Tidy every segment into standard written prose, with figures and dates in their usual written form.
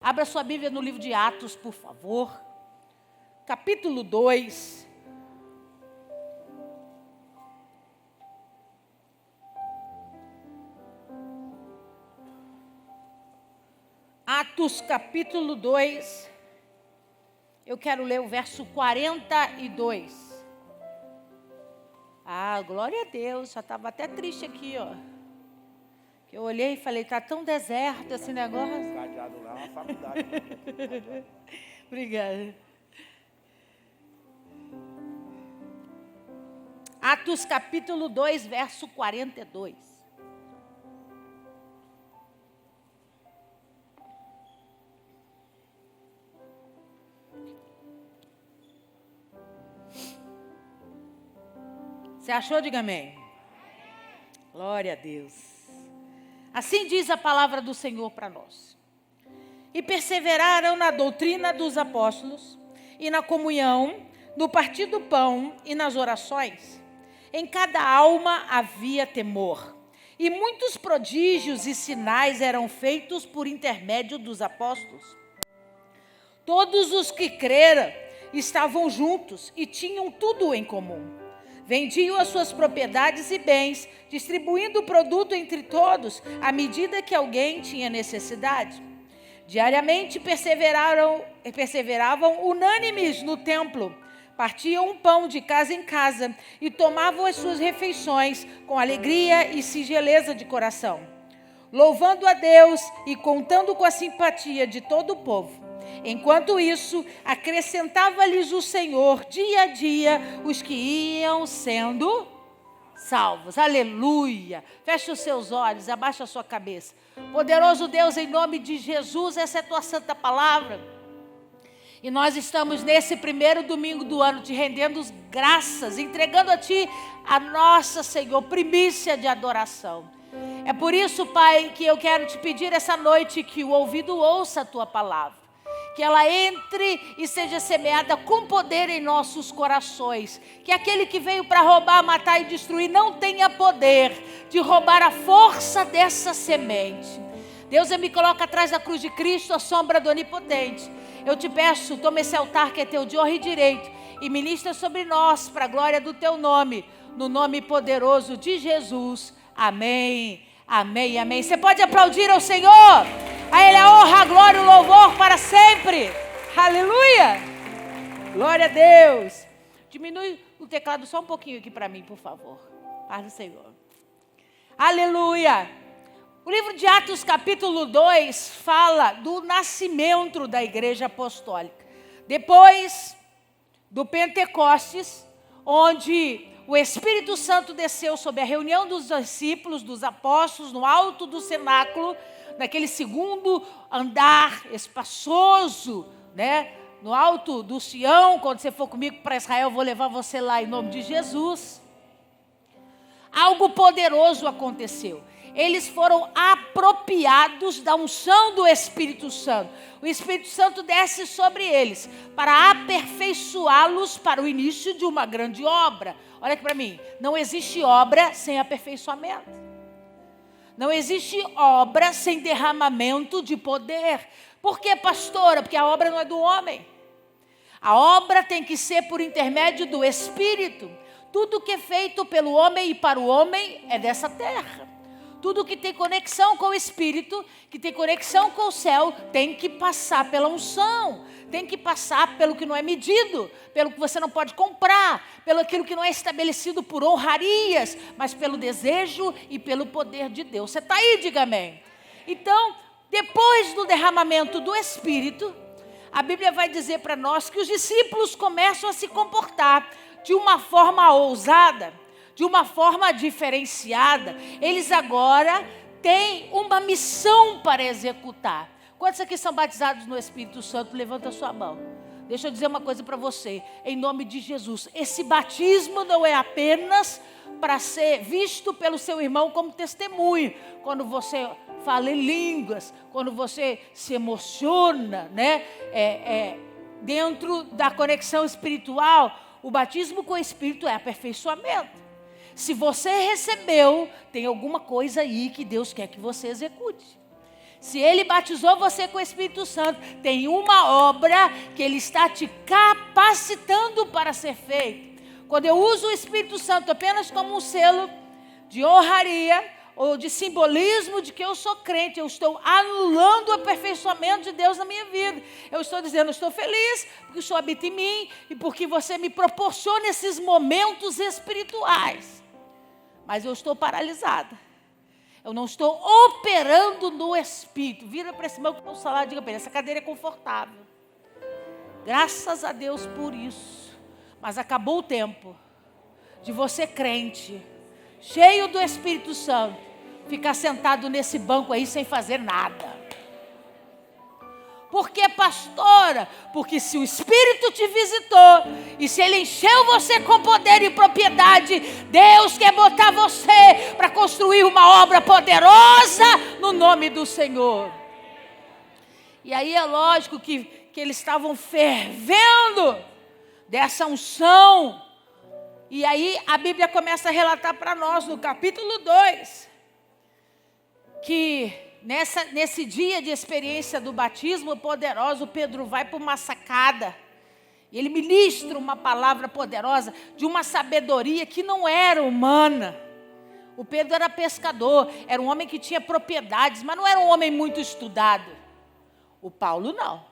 Abra sua Bíblia no livro de Atos, por favor. Capítulo 2. Atos, capítulo 2. Eu quero ler o verso 42. Ah, glória a Deus. Já estava até triste aqui, ó. Eu olhei e falei, está tão deserto esse negócio. Cadeado lá é uma faculdade. Obrigada. Atos capítulo 2, verso 42. Você achou? Diga amém. Glória a Deus. Assim diz a palavra do Senhor para nós. E perseveraram na doutrina dos apóstolos, e na comunhão, no partir do pão e nas orações. Em cada alma havia temor. E muitos prodígios e sinais eram feitos por intermédio dos apóstolos. Todos os que creram estavam juntos e tinham tudo em comum. Vendiam as suas propriedades e bens, distribuindo o produto entre todos, à medida que alguém tinha necessidade. Diariamente perseveravam unânimes no templo, partiam um pão de casa em casa e tomavam as suas refeições com alegria e singeleza de coração, louvando a Deus e contando com a simpatia de todo o povo. Enquanto isso, acrescentava-lhes o Senhor dia a dia os que iam sendo salvos. Aleluia! Feche os seus olhos, abaixa a sua cabeça. Poderoso Deus, em nome de Jesus, essa é a tua santa palavra. E nós estamos nesse primeiro domingo do ano te rendendo graças, entregando a Ti a nossa, Senhor, primícia de adoração. É por isso, Pai, que eu quero te pedir essa noite que o ouvido ouça a Tua palavra. Que ela entre e seja semeada com poder em nossos corações. Que aquele que veio para roubar, matar e destruir não tenha poder de roubar a força dessa semente. Deus, eu me coloco atrás da cruz de Cristo, a sombra do Onipotente. Eu te peço, toma esse altar que é teu de honra e direito e ministra sobre nós para a glória do teu nome, no nome poderoso de Jesus. Amém, amém, amém. Você pode aplaudir ao Senhor? A Ele a honra, a glória e o louvor para sempre. Aleluia. Glória a Deus. Diminui o teclado só um pouquinho aqui para mim, por favor. Paz do Senhor. Aleluia. O livro de Atos, capítulo 2, fala do nascimento da igreja apostólica. Depois do Pentecostes, onde o Espírito Santo desceu sobre a reunião dos discípulos, dos apóstolos, no alto do cenáculo, naquele segundo andar espaçoso, né? No alto do Sião. Quando você for comigo para Israel, eu vou levar você lá em nome de Jesus. Algo poderoso aconteceu. Eles foram apropriados da unção do Espírito Santo. O Espírito Santo desce sobre eles para aperfeiçoá-los para o início de uma grande obra. Olha aqui para mim, não existe obra sem aperfeiçoamento. Não existe obra sem derramamento de poder. Por quê, pastora? Porque a obra não é do homem. A obra tem que ser por intermédio do Espírito. Tudo que é feito pelo homem e para o homem é dessa terra. Tudo que tem conexão com o Espírito, que tem conexão com o céu, tem que passar pela unção. Tem que passar pelo que não é medido, pelo que você não pode comprar, pelo aquilo que não é estabelecido por honrarias, mas pelo desejo e pelo poder de Deus. Você está aí, diga amém. Então, depois do derramamento do Espírito, a Bíblia vai dizer para nós que os discípulos começam a se comportar de uma forma ousada, de uma forma diferenciada. Eles agora têm uma missão para executar. Quantos aqui são batizados no Espírito Santo? Levanta a sua mão. Deixa eu dizer uma coisa para você, em nome de Jesus. Esse batismo não é apenas para ser visto pelo seu irmão como testemunho. Quando você fala em línguas, quando você se emociona, né? Dentro da conexão espiritual, o batismo com o Espírito é aperfeiçoamento. Se você recebeu, tem alguma coisa aí que Deus quer que você execute. Se Ele batizou você com o Espírito Santo, tem uma obra que Ele está te capacitando para ser feita. Quando eu uso o Espírito Santo apenas como um selo de honraria ou de simbolismo de que eu sou crente, eu estou anulando o aperfeiçoamento de Deus na minha vida. Eu estou dizendo, eu estou feliz porque o Senhor habita em mim e porque você me proporciona esses momentos espirituais. Mas eu estou paralisada. Eu não estou operando no Espírito. Vira para esse irmão que está no salário e diga para ele, essa cadeira é confortável. Graças a Deus por isso. Mas acabou o tempo de você crente, cheio do Espírito Santo, ficar sentado nesse banco aí sem fazer nada. Por que, pastora? Porque se o Espírito te visitou e se Ele encheu você com poder e propriedade, Deus quer botar você para construir uma obra poderosa no nome do Senhor. E aí é lógico que eles estavam fervendo dessa unção. E aí a Bíblia começa a relatar para nós no capítulo 2, que nesse dia de experiência do batismo poderoso, Pedro vai para uma sacada. E ele ministra uma palavra poderosa de uma sabedoria que não era humana. O Pedro era pescador, era um homem que tinha propriedades, mas não era um homem muito estudado. O Paulo não.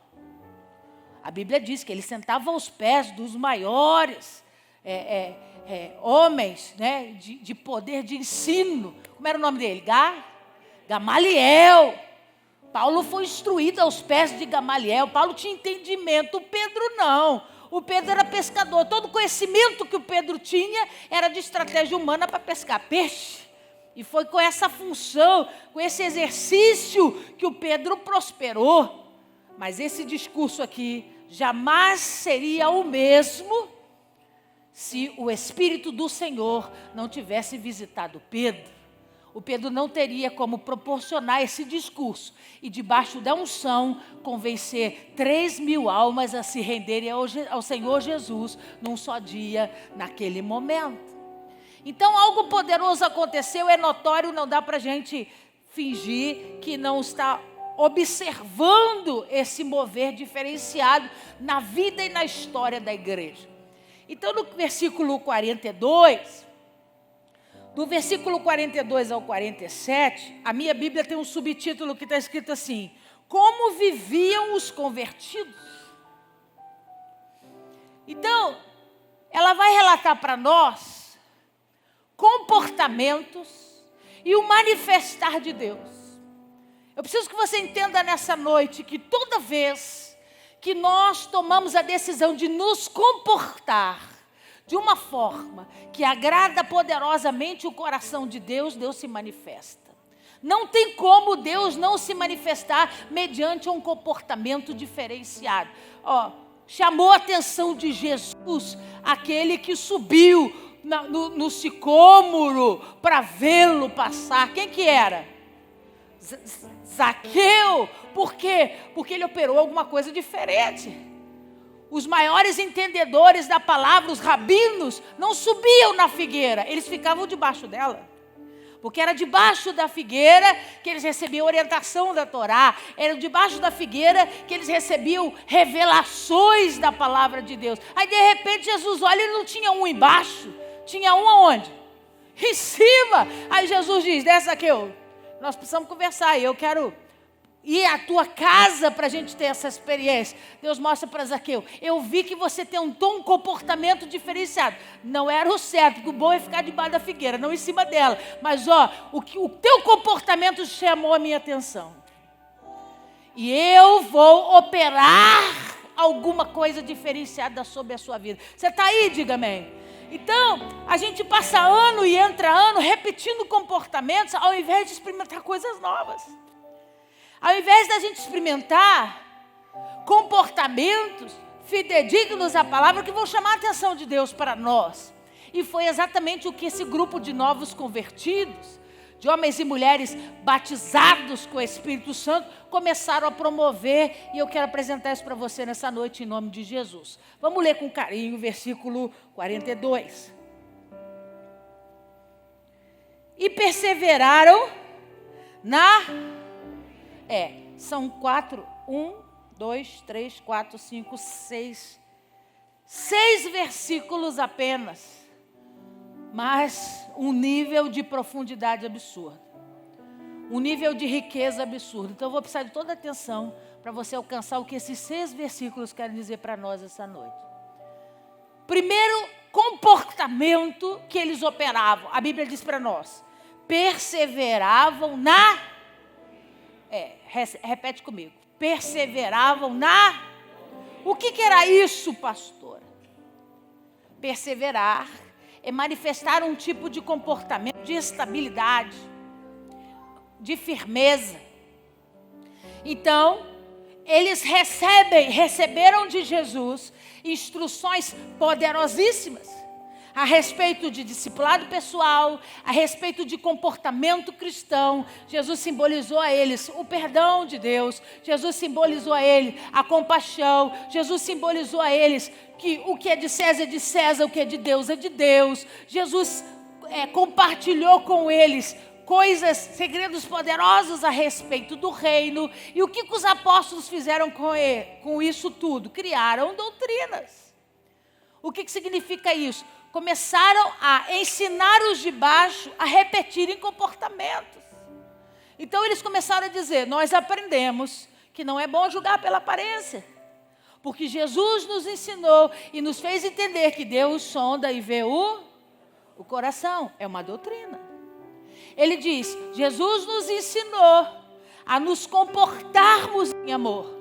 A Bíblia diz que ele sentava aos pés dos maiores homens, né, de poder de ensino. Como era o nome dele? Gamaliel. Paulo foi instruído aos pés de Gamaliel. Paulo tinha entendimento, o Pedro não. O Pedro era pescador. Todo o conhecimento que o Pedro tinha era de estratégia humana para pescar peixe. E foi com essa função, com esse exercício que o Pedro prosperou. Mas esse discurso aqui jamais seria o mesmo se o Espírito do Senhor não tivesse visitado Pedro. O Pedro não teria como proporcionar esse discurso e debaixo da unção convencer 3.000 almas a se renderem ao Senhor Jesus num só dia, naquele momento. Então algo poderoso aconteceu, é notório, não dá para a gente fingir que não está observando esse mover diferenciado na vida e na história da igreja. Então no versículo 42... do versículo 42 ao 47, a minha Bíblia tem um subtítulo que está escrito assim: como viviam os convertidos? Então, ela vai relatar para nós comportamentos e o manifestar de Deus. Eu preciso que você entenda nessa noite que toda vez que nós tomamos a decisão de nos comportar de uma forma que agrada poderosamente o coração de Deus, Deus se manifesta. Não tem como Deus não se manifestar mediante um comportamento diferenciado. Chamou a atenção de Jesus, aquele que subiu no sicômoro para vê-lo passar. Quem que era? Zaqueu. Por quê? Porque ele operou alguma coisa diferente. Os maiores entendedores da palavra, os rabinos, não subiam na figueira, eles ficavam debaixo dela. Porque era debaixo da figueira que eles recebiam orientação da Torá, era debaixo da figueira que eles recebiam revelações da palavra de Deus. Aí de repente Jesus olha e não tinha um embaixo, tinha um aonde? Em cima. Aí Jesus diz, desce aqui, nós precisamos conversar, eu quero ir à tua casa para a gente ter essa experiência. Deus mostra para Zaqueu, eu vi que você tem um comportamento diferenciado. Não era o certo, porque o bom é ficar debaixo da figueira, não em cima dela. Mas o teu comportamento chamou a minha atenção. E eu vou operar alguma coisa diferenciada sobre a sua vida. Você está aí? Diga amém. Então, a gente passa ano e entra ano repetindo comportamentos ao invés de experimentar coisas novas. Ao invés da gente experimentar comportamentos fidedignos à palavra que vão chamar a atenção de Deus para nós. E foi exatamente o que esse grupo de novos convertidos, de homens e mulheres batizados com o Espírito Santo, começaram a promover. E eu quero apresentar isso para você nessa noite em nome de Jesus. Vamos ler com carinho o versículo 42. E perseveraram São 4, 1, 2, 3, 4, 5, 6. 6 versículos apenas. Mas um nível de profundidade absurdo. Um nível de riqueza absurdo. Então eu vou precisar de toda a atenção para você alcançar o que esses 6 versículos querem dizer para nós essa noite. Primeiro comportamento que eles operavam. A Bíblia diz para nós. Perseveravam na... repete comigo. Perseveravam na... O que era isso, pastora? Perseverar é manifestar um tipo de comportamento de estabilidade, de firmeza. Então, eles receberam de Jesus instruções poderosíssimas a respeito de discipulado pessoal, a respeito de comportamento cristão. Jesus simbolizou a eles o perdão de Deus, Jesus simbolizou a eles a compaixão, Jesus simbolizou a eles que o que é de César, o que é de Deus é de Deus. Jesus compartilhou com eles coisas, segredos poderosos a respeito do reino. E o que os apóstolos fizeram com isso tudo? Criaram doutrinas. O que significa isso? Começaram a ensinar os de baixo a repetirem comportamentos. Então eles começaram a dizer, nós aprendemos que não é bom julgar pela aparência. Porque Jesus nos ensinou e nos fez entender que Deus sonda e vê o coração. É uma doutrina. Ele diz, Jesus nos ensinou a nos comportarmos em amor.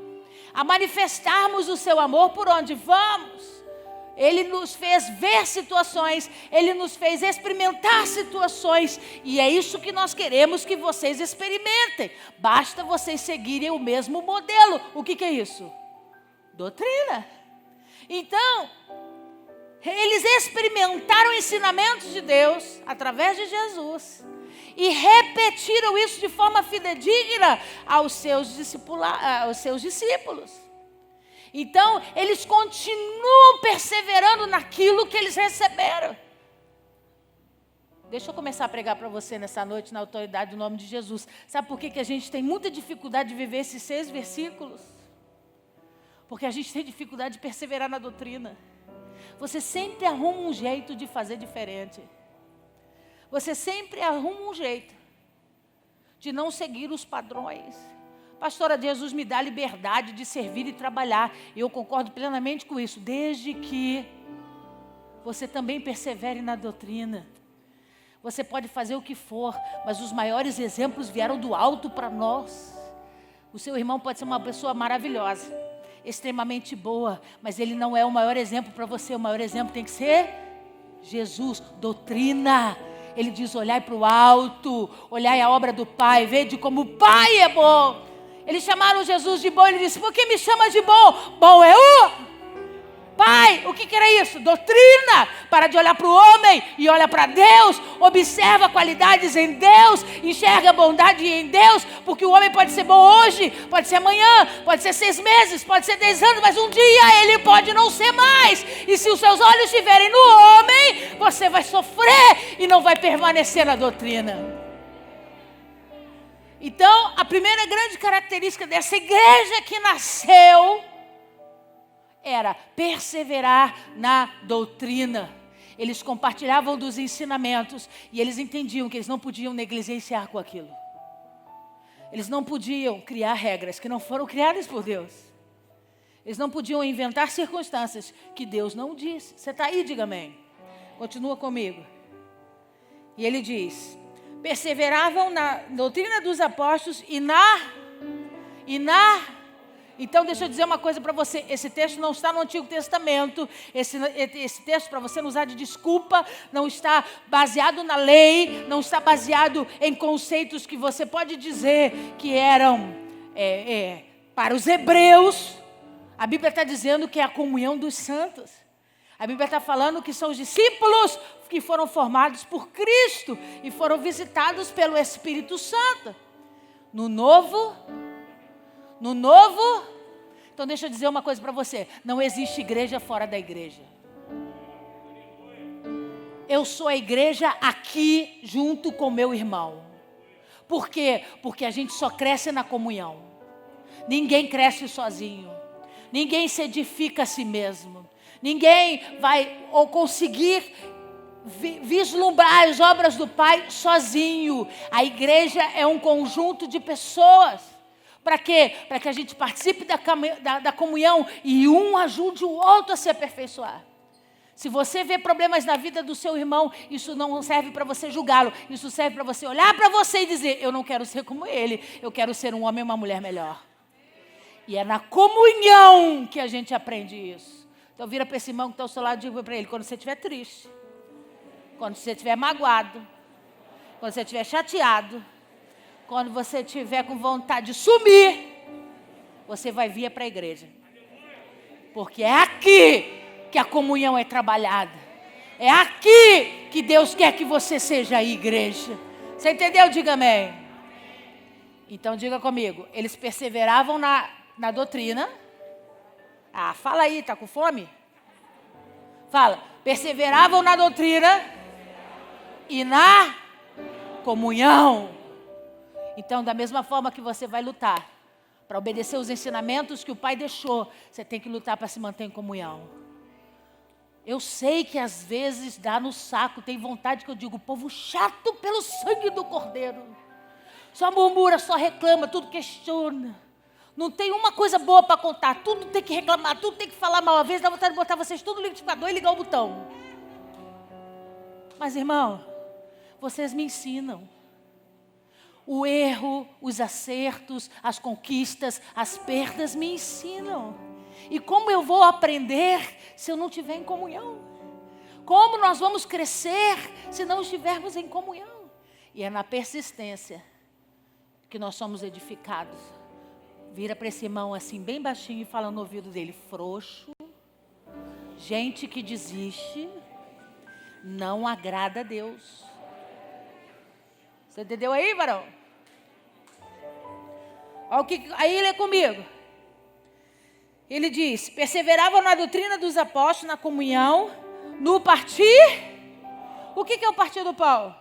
A manifestarmos o seu amor por onde vamos. Ele nos fez ver situações, Ele nos fez experimentar situações. E é isso que nós queremos que vocês experimentem. Basta vocês seguirem o mesmo modelo. O que é isso? Doutrina. Então, eles experimentaram ensinamentos de Deus através de Jesus. E repetiram isso de forma fidedigna aos seus discípulos. Então, eles continuam perseverando naquilo que eles receberam. Deixa eu começar a pregar para você nessa noite, na autoridade do nome de Jesus. Sabe por que a gente tem muita dificuldade de viver esses 6 versículos? Porque a gente tem dificuldade de perseverar na doutrina. Você sempre arruma um jeito de fazer diferente. Você sempre arruma um jeito de não seguir os padrões. Pastora, Jesus me dá liberdade de servir e trabalhar. Eu concordo plenamente com isso, desde que você também persevere na doutrina. Você pode fazer o que for, mas os maiores exemplos vieram do alto para nós. O seu irmão pode ser uma pessoa maravilhosa, extremamente boa, mas ele não é o maior exemplo para você. O maior exemplo tem que ser Jesus, doutrina. Ele diz, olhai para o alto, olhai a obra do Pai, vede como o Pai é bom. Eles chamaram Jesus de bom, ele disse, por que me chama de bom? Bom é o Pai. O que era isso? Doutrina. Para de olhar para o homem e olha para Deus. Observa qualidades em Deus, enxerga a bondade em Deus, porque o homem pode ser bom hoje, pode ser amanhã, pode ser 6 meses, pode ser 10 anos, mas um dia ele pode não ser mais. E se os seus olhos estiverem no homem, você vai sofrer e não vai permanecer na doutrina. Então, a primeira grande característica dessa igreja que nasceu era perseverar na doutrina. Eles compartilhavam dos ensinamentos e eles entendiam que eles não podiam negligenciar com aquilo. Eles não podiam criar regras que não foram criadas por Deus. Eles não podiam inventar circunstâncias que Deus não disse. Você está aí, diga amém. Continua comigo. E ele diz, perseveravam na doutrina dos apóstolos e na... Então, deixa eu dizer uma coisa para você. Esse texto não está no Antigo Testamento. Esse texto, para você não usar de desculpa, não está baseado na lei, não está baseado em conceitos que você pode dizer que eram para os hebreus. A Bíblia está dizendo que é a comunhão dos santos. A Bíblia está falando que são os discípulos que foram formados por Cristo e foram visitados pelo Espírito Santo. No novo, então deixa eu dizer uma coisa para você. Não existe igreja fora da igreja. Eu sou a igreja aqui junto com meu irmão. Por quê? Porque a gente só cresce na comunhão. Ninguém cresce sozinho. Ninguém se edifica a si mesmo. Ninguém vai ou conseguir vislumbrar as obras do Pai sozinho. A igreja é um conjunto de pessoas. Para quê? Para que a gente participe da comunhão e um ajude o outro a se aperfeiçoar. Se você vê problemas na vida do seu irmão, isso não serve para você julgá-lo. Isso serve para você olhar para você e dizer, eu não quero ser como ele, eu quero ser um homem e uma mulher melhor. E é na comunhão que a gente aprende isso. Então vira para esse irmão que está ao seu lado e diga para ele, quando você estiver triste, quando você estiver magoado, quando você estiver chateado, quando você estiver com vontade de sumir, você vai vir para a igreja. Porque é aqui que a comunhão é trabalhada. É aqui que Deus quer que você seja a igreja. Você entendeu? Diga amém. Então diga comigo. Eles perseveravam na doutrina. Ah, fala aí, tá com fome? Fala. Perseveravam na doutrina e na comunhão. Então, da mesma forma que você vai lutar para obedecer os ensinamentos que o Pai deixou, você tem que lutar para se manter em comunhão. Eu sei que às vezes dá no saco, tem vontade que eu digo, povo chato pelo sangue do Cordeiro. Só murmura, só reclama, tudo questiona. Não tem uma coisa boa para contar, tudo tem que reclamar, tudo tem que falar mal. Às vezes dá vontade de botar vocês tudo no liquidificador e ligar o botão. Mas irmão, vocês me ensinam. O erro, os acertos, as conquistas, as perdas me ensinam. E como eu vou aprender se eu não estiver em comunhão? Como nós vamos crescer se não estivermos em comunhão? E é na persistência que nós somos edificados. Vira para esse irmão assim, bem baixinho, e fala no ouvido dele, frouxo, gente que desiste, não agrada a Deus. Você entendeu aí, varão? Olha o que, aí lê comigo. Ele diz, perseveravam na doutrina dos apóstolos, na comunhão, no partir. O que é o partir do pão?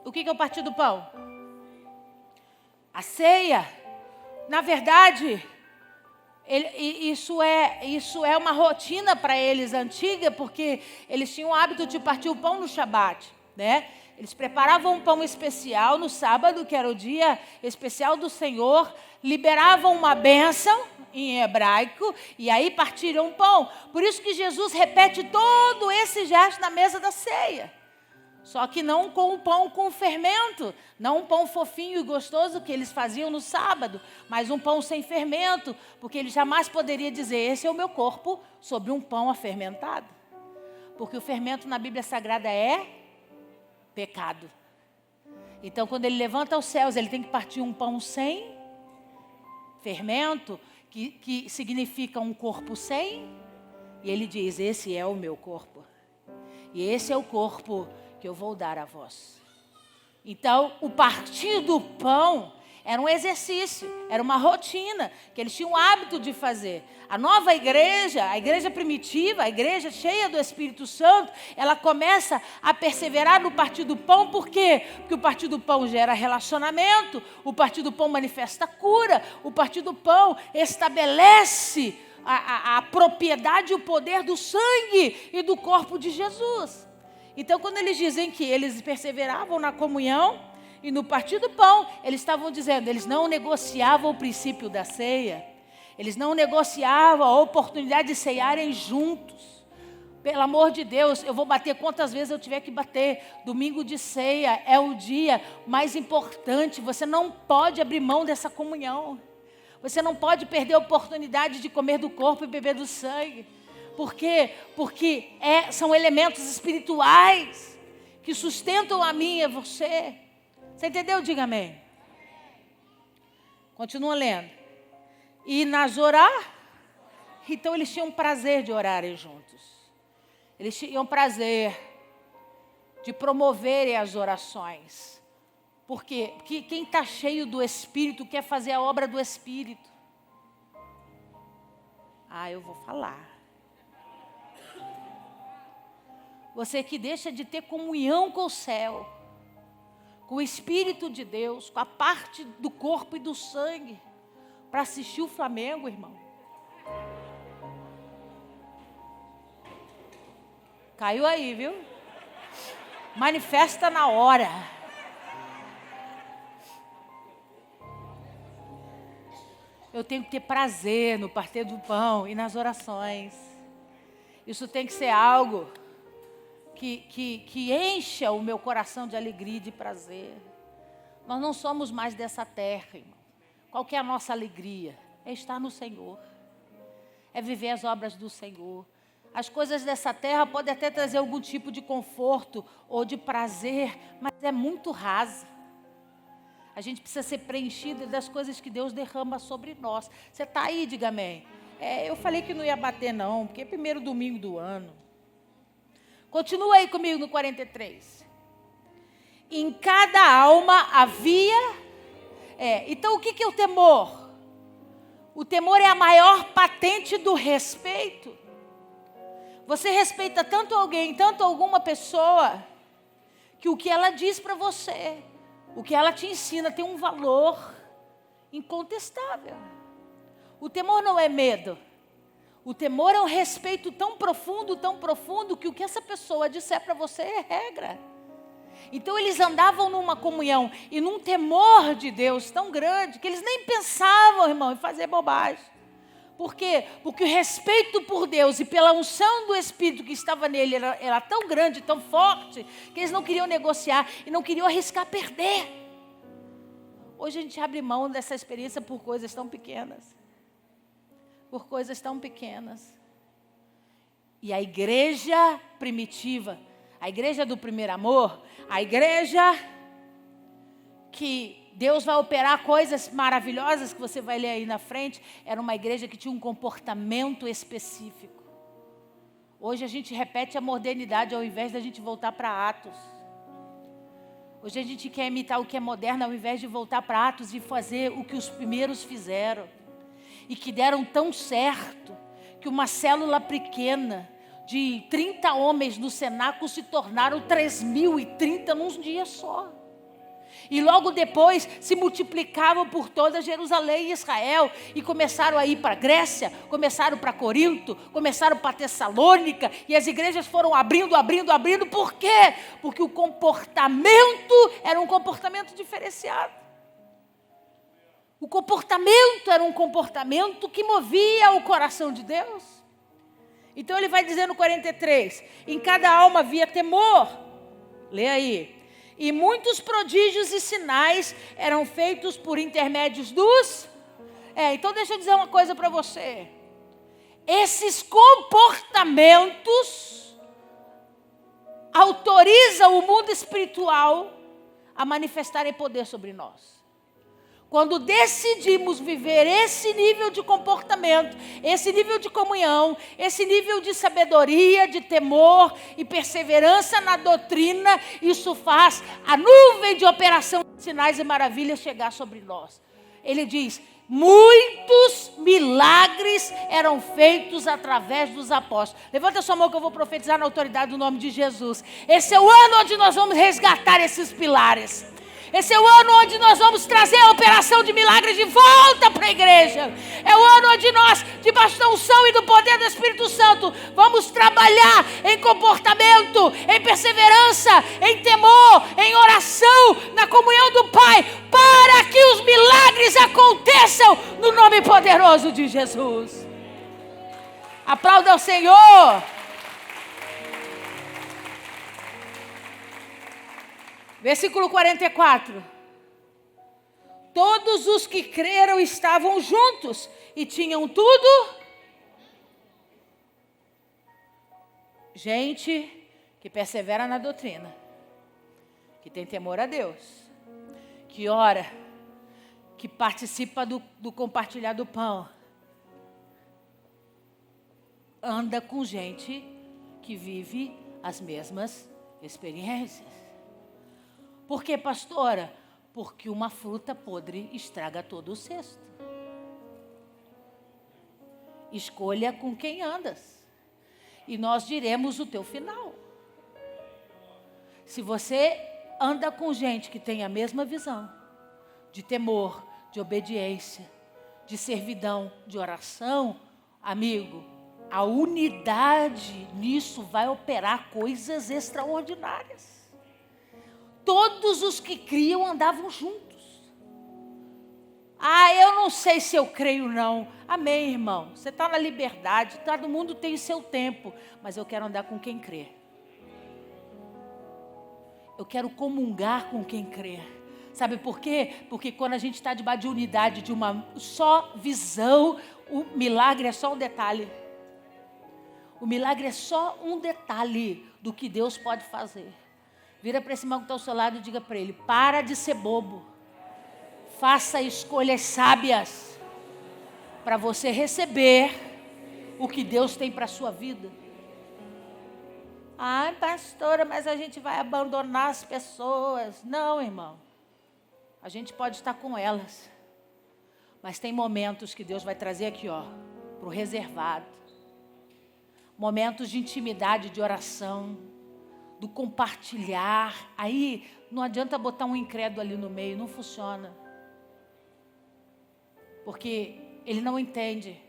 O que é o partir do pão? A ceia. Na verdade, isso é uma rotina para eles antiga, porque eles tinham o hábito de partir o pão no Shabat, né? Eles preparavam um pão especial no sábado, que era o dia especial do Senhor, liberavam uma bênção em hebraico e aí partiram um pão. Por isso que Jesus repete todo esse gesto na mesa da ceia. Só que não com o pão com fermento, não um pão fofinho e gostoso que eles faziam no sábado, mas um pão sem fermento, porque ele jamais poderia dizer, esse é o meu corpo, sobre um pão afermentado. Porque o fermento na Bíblia Sagrada é pecado. Então, quando ele levanta aos céus, ele tem que partir um pão sem fermento, que significa um corpo sem, e ele diz, esse é o meu corpo. E esse é o corpo que eu vou dar a vós. Então, o partir do pão era um exercício, era uma rotina que eles tinham o hábito de fazer. A nova igreja, a igreja primitiva, a igreja cheia do Espírito Santo, ela começa a perseverar no partir do pão, por quê? Porque o partir do pão gera relacionamento, o partir do pão manifesta cura, o partir do pão estabelece a propriedade e o poder do sangue e do corpo de Jesus. Então, quando eles dizem que eles perseveravam na comunhão e no partir do pão, eles estavam dizendo, eles não negociavam o princípio da ceia, eles não negociavam a oportunidade de ceiarem juntos. Pelo amor de Deus, eu vou bater quantas vezes eu tiver que bater. Domingo de ceia é o dia mais importante, você não pode abrir mão dessa comunhão. Você não pode perder a oportunidade de comer do corpo e beber do sangue. Por quê? Porque são elementos espirituais que sustentam a mim e a você. Você entendeu? Diga amém. Continua lendo. E nas orar, então eles tinham prazer de orarem juntos. Eles tinham prazer de promoverem as orações. Porque quem está cheio do Espírito quer fazer a obra do Espírito. Eu vou falar. Você que deixa de ter comunhão com o céu. com o Espírito de Deus, com a parte do corpo e do sangue, para assistir o Flamengo, irmão. Caiu aí, viu? Manifesta na hora. Eu tenho que ter prazer no partir do pão e nas orações. Isso tem que ser algo que encha o meu coração de alegria e de prazer. Nós não somos mais dessa terra, irmão. Qual que é a nossa alegria? É estar no Senhor. É viver as obras do Senhor. As coisas dessa terra podem até trazer algum tipo de conforto ou de prazer, mas é muito rasa. A gente precisa ser preenchido das coisas que Deus derrama sobre nós. Você está aí, diga amém. Eu falei que não ia bater não, porque é primeiro domingo do ano. Continua aí comigo no 43. Em cada alma havia... então o que é o temor? O temor é a maior patente do respeito. Você respeita tanto alguém, tanto alguma pessoa, que o que ela diz para você, o que ela te ensina tem um valor incontestável. O temor não é medo. O temor é um respeito tão profundo, que o que essa pessoa disser para você é regra. Então eles andavam numa comunhão e num temor de Deus tão grande, que eles nem pensavam, irmão, em fazer bobagem. Por quê? Porque o respeito por Deus e pela unção do Espírito que estava nele era tão grande, tão forte, que eles não queriam negociar e não queriam arriscar perder. Hoje a gente abre mão dessa experiência por coisas tão pequenas. Por coisas tão pequenas. E a igreja primitiva, a igreja do primeiro amor, a igreja que Deus vai operar coisas maravilhosas que você vai ler aí na frente, era uma igreja que tinha um comportamento específico. Hoje a gente repete a modernidade ao invés da gente voltar para Atos. Hoje a gente quer imitar o que é moderno ao invés de voltar para Atos e fazer o que os primeiros fizeram. E que deram tão certo que uma célula pequena de 30 homens no cenáculo se tornaram 3.030 num dia só. E logo depois se multiplicavam por toda Jerusalém e Israel. E começaram a ir para a Grécia, começaram para Corinto, começaram para Tessalônica. E as igrejas foram abrindo. Por quê? Porque o comportamento era um comportamento diferenciado. O comportamento era um comportamento que movia o coração de Deus. Então ele vai dizer no 43, em cada alma havia temor. Lê aí. E muitos prodígios e sinais eram feitos por intermédios dos... então deixa eu dizer uma coisa para você. Esses comportamentos autorizam o mundo espiritual a manifestarem poder sobre nós. Quando decidimos viver esse nível de comportamento, esse nível de comunhão, esse nível de sabedoria, de temor e perseverança na doutrina, isso faz a nuvem de operação de sinais e maravilhas chegar sobre nós. Ele diz, muitos milagres eram feitos através dos apóstolos. Levanta sua mão que eu vou profetizar na autoridade do nome de Jesus. Esse é o ano onde nós vamos resgatar esses pilares. Esse é o ano onde nós vamos trazer a operação de milagres de volta para a igreja. É o ano onde nós, debaixo da unção e do poder do Espírito Santo, vamos trabalhar em comportamento, em perseverança, em temor, em oração, na comunhão do Pai, para que os milagres aconteçam no nome poderoso de Jesus. Aplauda ao Senhor. Versículo 44. Todos os que creram estavam juntos e tinham tudo. Gente que persevera na doutrina, que tem temor a Deus, que ora, que participa do compartilhar do pão, anda com gente que vive as mesmas experiências. Por quê, pastora? Porque uma fruta podre estraga todo o cesto. Escolha com quem andas, e nós diremos o teu final. Se você anda com gente que tem a mesma visão de temor, de obediência, de servidão, de oração, amigo, a unidade nisso vai operar coisas extraordinárias. Todos os que criam andavam juntos. Eu não sei se eu creio não. Amém, irmão. Você está na liberdade, todo mundo tem seu tempo, mas eu quero andar com quem crê. Eu quero comungar com quem crê. Sabe por quê? Porque quando a gente está debaixo de unidade, de uma só visão, o milagre é só um detalhe. O milagre é só um detalhe do que Deus pode fazer. Vira para esse irmão que está ao seu lado e diga para ele: para de ser bobo. Faça escolhas sábias para você receber o que Deus tem para a sua vida. Ai, pastora, mas a gente vai abandonar as pessoas. Não, irmão. A gente pode estar com elas. Mas tem momentos que Deus vai trazer aqui, para o reservado. Momentos de intimidade, de oração, do compartilhar. Aí não adianta botar um incrédulo ali no meio, não funciona. Porque ele não entende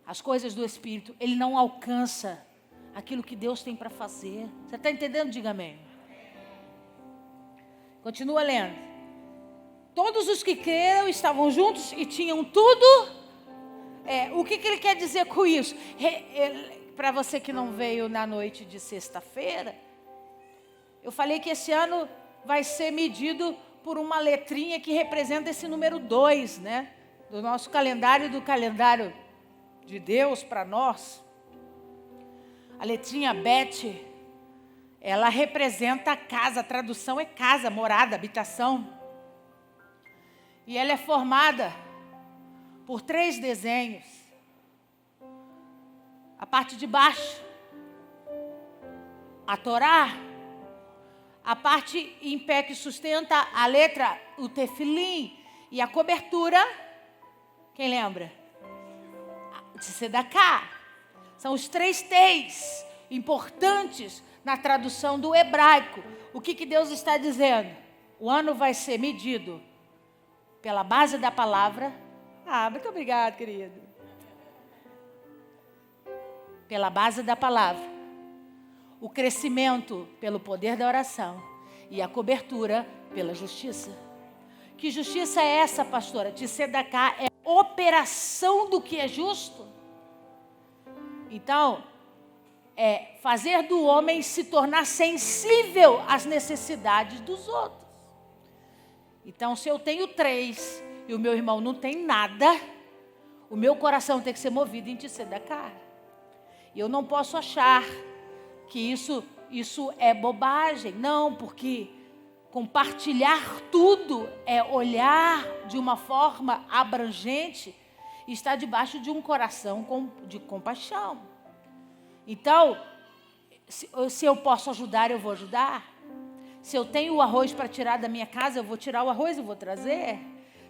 as coisas do Espírito, ele não alcança aquilo que Deus tem para fazer. Você está entendendo? Diga amém. Continua lendo. Todos os que creram estavam juntos e tinham tudo. O que ele quer dizer com isso? Para você que não veio na noite de sexta-feira, eu falei que esse ano vai ser medido por uma letrinha que representa esse número 2, né? Do nosso calendário e do calendário de Deus para nós. A letrinha Bet, ela representa a casa, a tradução é casa, morada, habitação. E ela é formada por 3 desenhos. A parte de baixo, a Torá. A parte em pé que sustenta a letra, o tefilim. E a cobertura, quem lembra? De Sedaká. São os 3 T's importantes na tradução do hebraico. O que Deus está dizendo? O ano vai ser medido pela base da palavra. Muito obrigada, querido. Pela base da palavra. O crescimento pelo poder da oração. E a cobertura pela justiça. Que justiça é essa, pastora? Tzedaká é operação do que é justo. Então, é fazer do homem se tornar sensível às necessidades dos outros. Então, se eu tenho 3 e o meu irmão não tem nada, o meu coração tem que ser movido em Tzedaká. E eu não posso achar que isso é bobagem. Não, porque compartilhar tudo é olhar de uma forma abrangente e estar debaixo de um coração de compaixão. Então, se eu posso ajudar, eu vou ajudar. Se eu tenho o arroz para tirar da minha casa, eu vou tirar o arroz e vou trazer.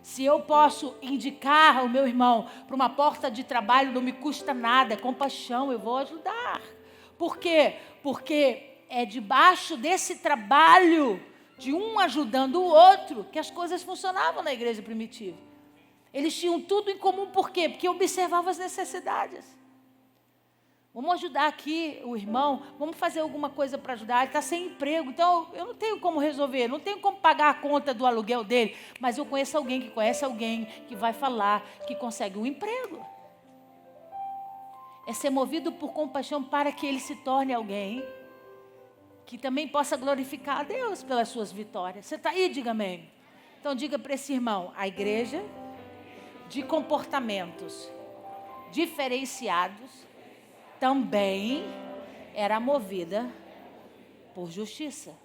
Se eu posso indicar o meu irmão para uma porta de trabalho, não me custa nada, é compaixão, eu vou ajudar. Por quê? Porque é debaixo desse trabalho, de um ajudando o outro, que as coisas funcionavam na igreja primitiva. Eles tinham tudo em comum, por quê? Porque observavam as necessidades. Vamos ajudar aqui o irmão, vamos fazer alguma coisa para ajudar. Ele está sem emprego, então eu não tenho como resolver, não tenho como pagar a conta do aluguel dele, mas eu conheço alguém que conhece alguém que vai falar, que consegue um emprego. É ser movido por compaixão para que ele se torne alguém que também possa glorificar a Deus pelas suas vitórias. Você está aí? Diga amém. Então diga para esse irmão, a igreja de comportamentos diferenciados também era movida por justiça.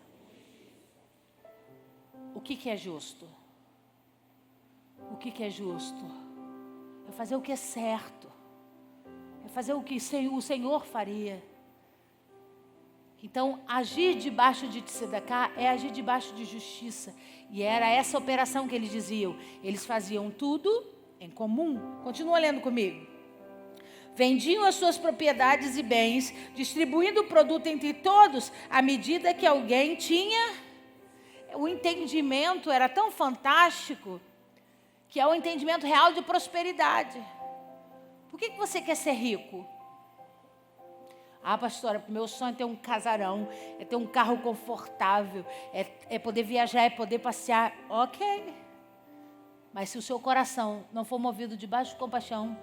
O que é justo? O que é justo? É fazer o que é certo. É fazer o que o Senhor faria. Então, agir debaixo de Tzedaká é agir debaixo de justiça. E era essa operação que eles diziam. Eles faziam tudo em comum. Continua lendo comigo. Vendiam as suas propriedades e bens, distribuindo o produto entre todos, à medida que alguém tinha o entendimento era tão fantástico, que é o entendimento real de prosperidade. Por que você quer ser rico? Pastora, meu sonho é ter um casarão, é ter um carro confortável, é poder viajar, é poder passear. Ok. Mas se o seu coração não for movido debaixo de compaixão,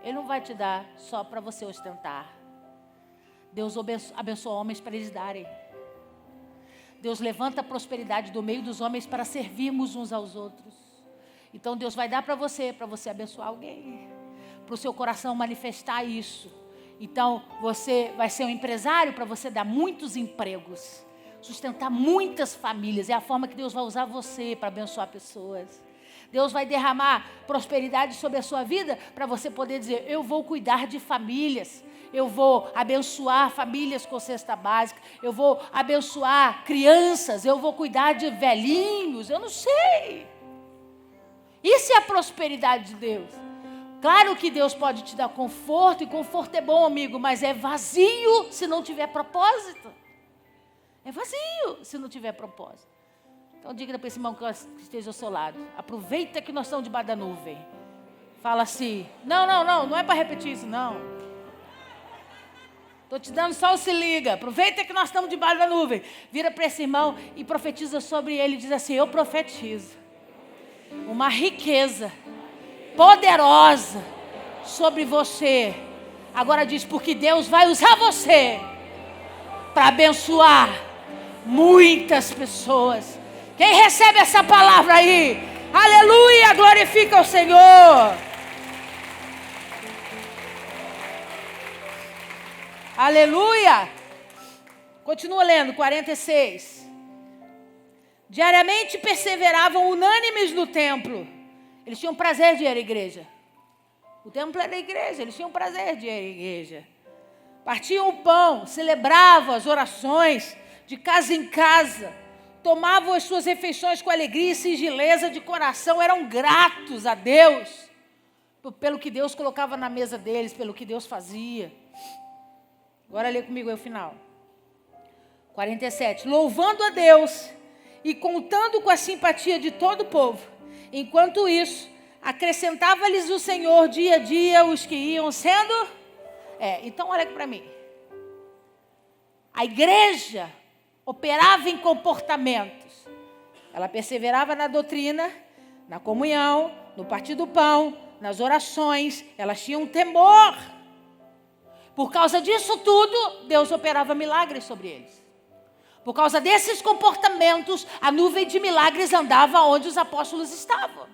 Ele não vai te dar só para você ostentar. Deus abençoa homens para eles darem. Deus levanta a prosperidade do meio dos homens para servirmos uns aos outros. Então Deus vai dar para você abençoar alguém, para o seu coração manifestar isso. Então você vai ser um empresário para você dar muitos empregos, sustentar muitas famílias. É a forma que Deus vai usar você para abençoar pessoas. Deus vai derramar prosperidade sobre a sua vida para você poder dizer: eu vou cuidar de famílias, eu vou abençoar famílias com cesta básica, eu vou abençoar crianças, eu vou cuidar de velhinhos, eu não sei. Isso é a prosperidade de Deus. Claro que Deus pode te dar conforto, e conforto é bom, amigo, mas é vazio se não tiver propósito. É vazio se não tiver propósito. Então diga para esse irmão que esteja ao seu lado: aproveita que nós estamos debaixo da nuvem. Fala assim: não é para repetir isso, não. Estou te dando só o se liga. Aproveita que nós estamos debaixo da nuvem. Vira para esse irmão e profetiza sobre ele. Diz assim: eu profetizo uma riqueza poderosa sobre você. Agora diz: porque Deus vai usar você para abençoar muitas pessoas. Quem recebe essa palavra aí? Aleluia, glorifica o Senhor. Aleluia. Continua lendo, 46. Diariamente perseveravam unânimes no templo. Eles tinham prazer de ir à igreja. O templo era a igreja, eles tinham prazer de ir à igreja. Partiam o pão, celebravam as orações de casa em casa. Tomavam as suas refeições com alegria e singeleza de coração. Eram gratos a Deus pelo que Deus colocava na mesa deles, pelo que Deus fazia. Agora lê comigo aí o final. 47. Louvando a Deus e contando com a simpatia de todo o povo. Enquanto isso, acrescentava-lhes o Senhor dia a dia os que iam sendo... Então olha aqui para mim. A igreja operava em comportamentos. Ela perseverava na doutrina, na comunhão, no partir do pão, nas orações. Elas tinham temor. Por causa disso tudo, Deus operava milagres sobre eles. Por causa desses comportamentos, a nuvem de milagres andava onde os apóstolos estavam.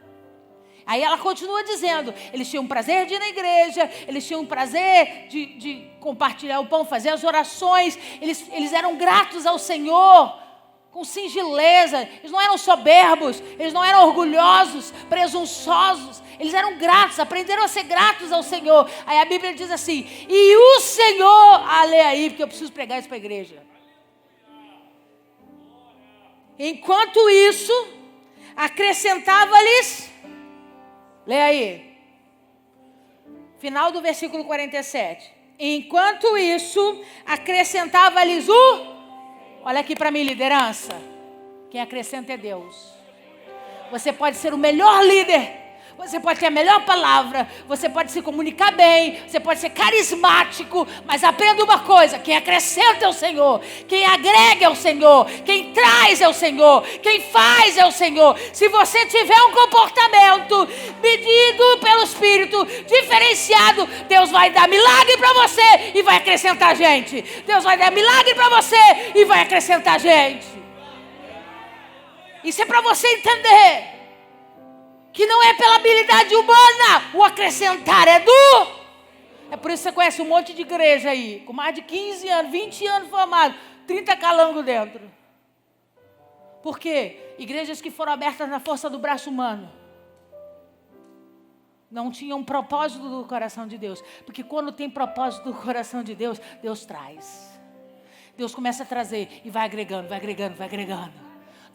Aí ela continua dizendo: eles tinham prazer de ir na igreja, eles tinham prazer de compartilhar o pão, fazer as orações, eles eram gratos ao Senhor, com singeleza. Eles não eram soberbos, eles não eram orgulhosos, presunçosos, eles eram gratos, aprenderam a ser gratos ao Senhor. Aí a Bíblia diz assim: e o Senhor, lê aí, porque eu preciso pregar isso para a igreja. Enquanto isso, acrescentava-lhes... Lê aí. Final do versículo 47. Enquanto isso, acrescentava-lhes Olha aqui para mim, liderança. Quem acrescenta é Deus. Você pode ser o melhor líder. Você pode ter a melhor palavra. Você pode se comunicar bem. Você pode ser carismático. Mas aprenda uma coisa: quem acrescenta é o Senhor. Quem agrega é o Senhor. Quem traz é o Senhor. Quem faz é o Senhor. Se você tiver um comportamento medido pelo Espírito, diferenciado, Deus vai dar milagre para você e vai acrescentar gente. Deus vai dar milagre para você e vai acrescentar gente. Isso é para você entender que não é pela habilidade humana, o acrescentar é É por isso que você conhece um monte de igreja aí, com mais de 15 anos, 20 anos formado, 30 calangos dentro. Por quê? Igrejas que foram abertas na força do braço humano. Não tinham um propósito do coração de Deus. Porque quando tem propósito do coração de Deus, Deus traz. Deus começa a trazer e vai agregando, vai agregando, vai agregando.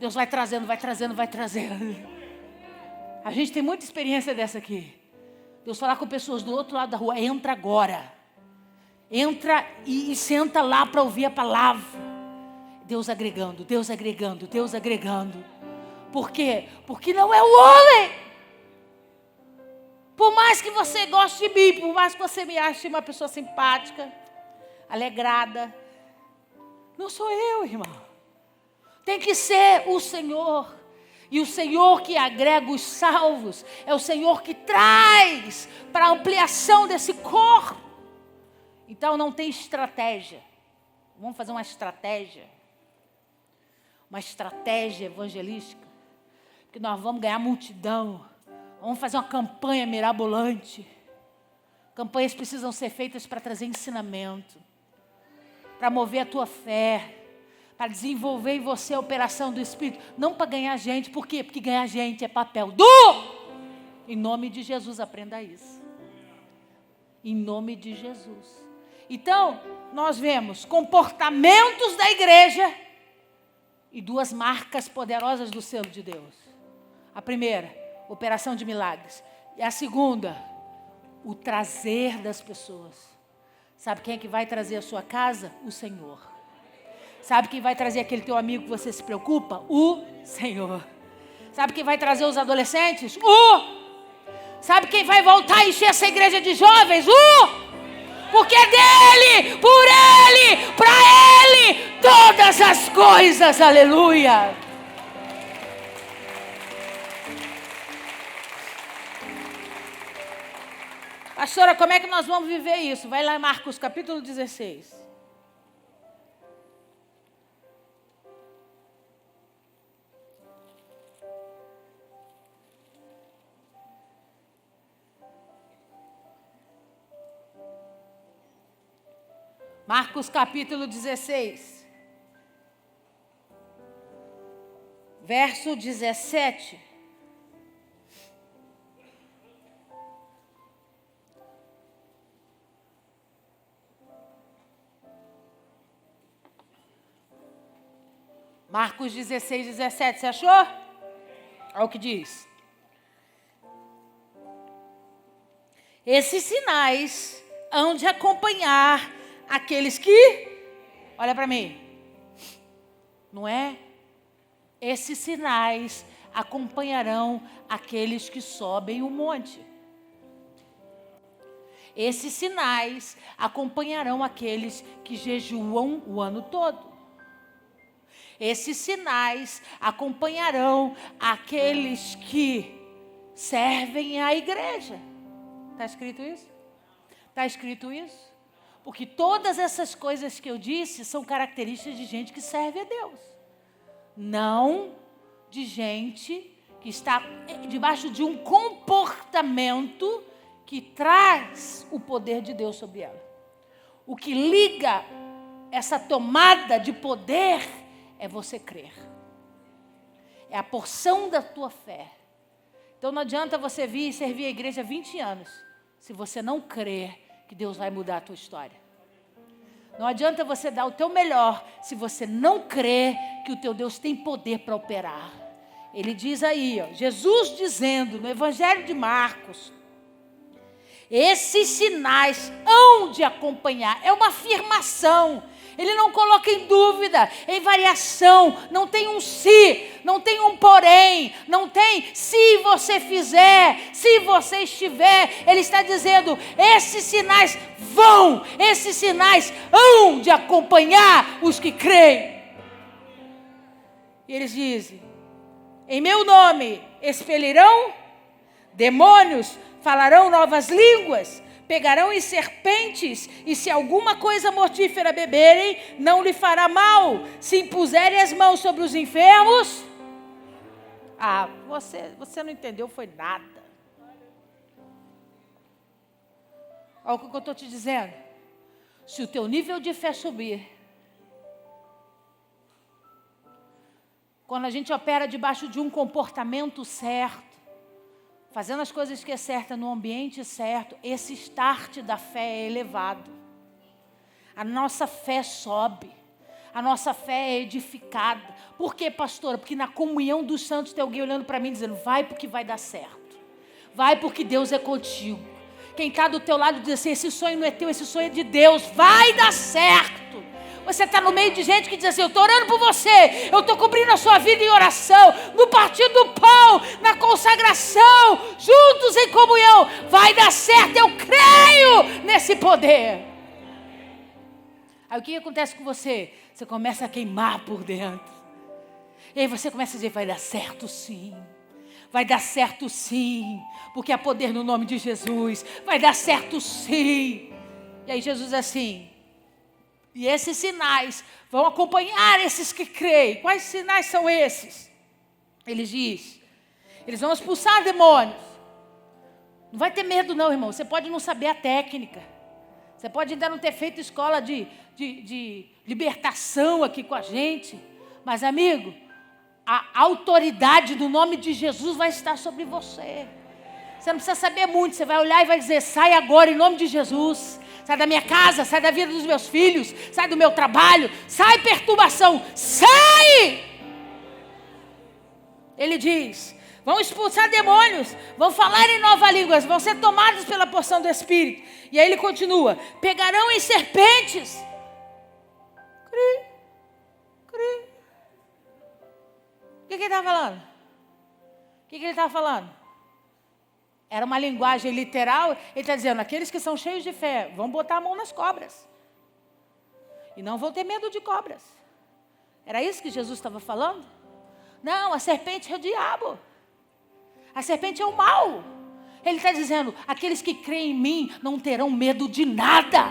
Deus vai trazendo, vai trazendo, vai trazendo. A gente tem muita experiência dessa aqui. Deus falar com pessoas do outro lado da rua: entra agora. Entra e senta lá para ouvir a palavra. Deus agregando, Deus agregando, Deus agregando. Por quê? Porque não é o homem. Por mais que você goste de mim, por mais que você me ache uma pessoa simpática, alegrada, não sou eu, irmão. Tem que ser o Senhor. E o Senhor que agrega os salvos é o Senhor que traz para a ampliação desse corpo. Então não tem estratégia. Vamos fazer uma estratégia. Uma estratégia evangelística. Que nós vamos ganhar multidão. Vamos fazer uma campanha mirabolante. Campanhas precisam ser feitas para trazer ensinamento. Para mover a tua fé. Para desenvolver em você a operação do Espírito. Não para ganhar gente. Por quê? Porque ganhar gente é papel do... Em nome de Jesus, aprenda isso. Em nome de Jesus. Então, nós vemos comportamentos da igreja e duas marcas poderosas do selo de Deus. A primeira, operação de milagres. E a segunda, o trazer das pessoas. Sabe quem é que vai trazer a sua casa? O Senhor. Sabe quem vai trazer aquele teu amigo que você se preocupa? O Senhor. Sabe quem vai trazer os adolescentes? Sabe quem vai voltar a encher essa igreja de jovens? Porque é dele, por ele, para ele, todas as coisas, aleluia. Pastora, como é que nós vamos viver isso? Vai lá em Marcos capítulo 16. Marcos capítulo 16, verso 17. Marcos 16, 17, você achou? Olha o que diz. Esses sinais hão de acompanhar aqueles que, olha para mim, não é? Esses sinais acompanharão aqueles que sobem o monte. Esses sinais acompanharão aqueles que jejuam o ano todo. Esses sinais acompanharão aqueles que servem à igreja. Está escrito isso? Está escrito isso? Porque todas essas coisas que eu disse são características de gente que serve a Deus. Não de gente que está debaixo de um comportamento que traz o poder de Deus sobre ela. O que liga essa tomada de poder é você crer. É a porção da tua fé. Então não adianta você vir e servir a igreja há 20 anos, se você não crer que Deus vai mudar a tua história. Não adianta você dar o teu melhor se você não crê que o teu Deus tem poder para operar. Ele diz aí, Jesus dizendo no Evangelho de Marcos, esses sinais hão de acompanhar. É uma afirmação. Ele não coloca em dúvida, em variação. Não tem um se, não tem um porém. Não tem se você fizer, se você estiver. Ele está dizendo, esses sinais vão, esses sinais hão de acompanhar os que creem. E eles dizem, em meu nome expelirão demônios, falarão novas línguas, pegarão em serpentes, e se alguma coisa mortífera beberem, não lhe fará mal. Se impuserem as mãos sobre os enfermos... você não entendeu, foi nada. Olha o que eu estou te dizendo. Se o teu nível de fé subir, quando a gente opera debaixo de um comportamento certo, fazendo as coisas que é certa no ambiente certo, esse start da fé é elevado. A nossa fé sobe. A nossa fé é edificada. Por quê, pastora? Porque na comunhão dos santos tem alguém olhando para mim dizendo, vai porque vai dar certo. Vai porque Deus é contigo. Quem está do teu lado diz assim, esse sonho não é teu, esse sonho é de Deus. Vai dar certo. Você está no meio de gente que diz assim: eu estou orando por você, eu estou cobrindo a sua vida em oração, no partir do pão, na consagração, juntos em comunhão. Vai dar certo, eu creio nesse poder. Aí o que acontece com você? Você começa a queimar por dentro. E aí você começa a dizer: vai dar certo sim. Vai dar certo sim. Porque há poder no nome de Jesus. Vai dar certo sim. E aí Jesus assim: e esses sinais vão acompanhar esses que creem. Quais sinais são esses? Ele diz: eles vão expulsar demônios. Não vai ter medo não, irmão. Você pode não saber a técnica. Você pode ainda não ter feito escola de libertação aqui com a gente. Mas, amigo, a autoridade do nome de Jesus vai estar sobre você. Você não precisa saber muito. Você vai olhar e vai dizer: sai agora em nome de Jesus. Sai da minha casa, sai da vida dos meus filhos, sai do meu trabalho, sai perturbação, sai! Ele diz: vão expulsar demônios, vão falar em novas línguas, vão ser tomados pela porção do Espírito. E aí ele continua: pegarão em serpentes. Cri, cri. O que ele estava falando? O que ele estava falando? Era uma linguagem literal. Ele está dizendo: aqueles que são cheios de fé vão botar a mão nas cobras. E não vão ter medo de cobras. Era isso que Jesus estava falando? Não, a serpente é o diabo. A serpente é o mal. Ele está dizendo: aqueles que creem em mim não terão medo de nada.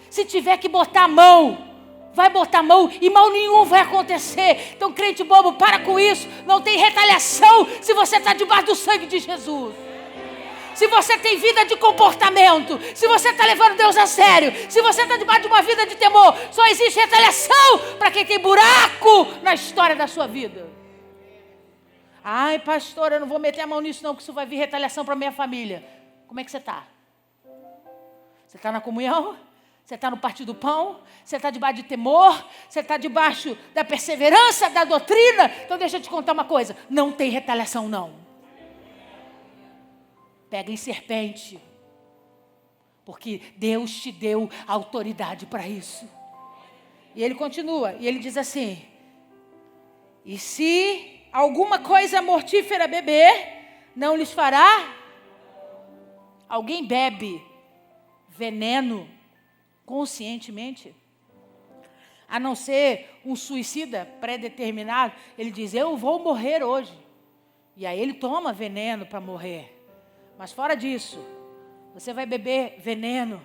Se tiver que botar a mão, vai botar a mão e mal nenhum vai acontecer. Então, crente bobo, para com isso. Não tem retaliação se você está debaixo do sangue de Jesus. Se você tem vida de comportamento, se você está levando Deus a sério, se você está debaixo de uma vida de temor, só existe retaliação para quem tem buraco na história da sua vida. Ai, pastor, eu não vou meter a mão nisso não, porque isso vai vir retaliação para a minha família. Como é que você está? Você está na comunhão? Você está no partir do pão? Você está debaixo de temor? Você está debaixo da perseverança, da doutrina? Então deixa eu te contar uma coisa: não tem retaliação não. Pega em serpente. Porque Deus te deu autoridade para isso. E ele continua, e ele diz assim: e se alguma coisa mortífera beber, não lhes fará? Alguém bebe veneno conscientemente? A não ser um suicida pré-determinado. Ele diz: eu vou morrer hoje. E aí ele toma veneno para morrer. Mas fora disso, você vai beber veneno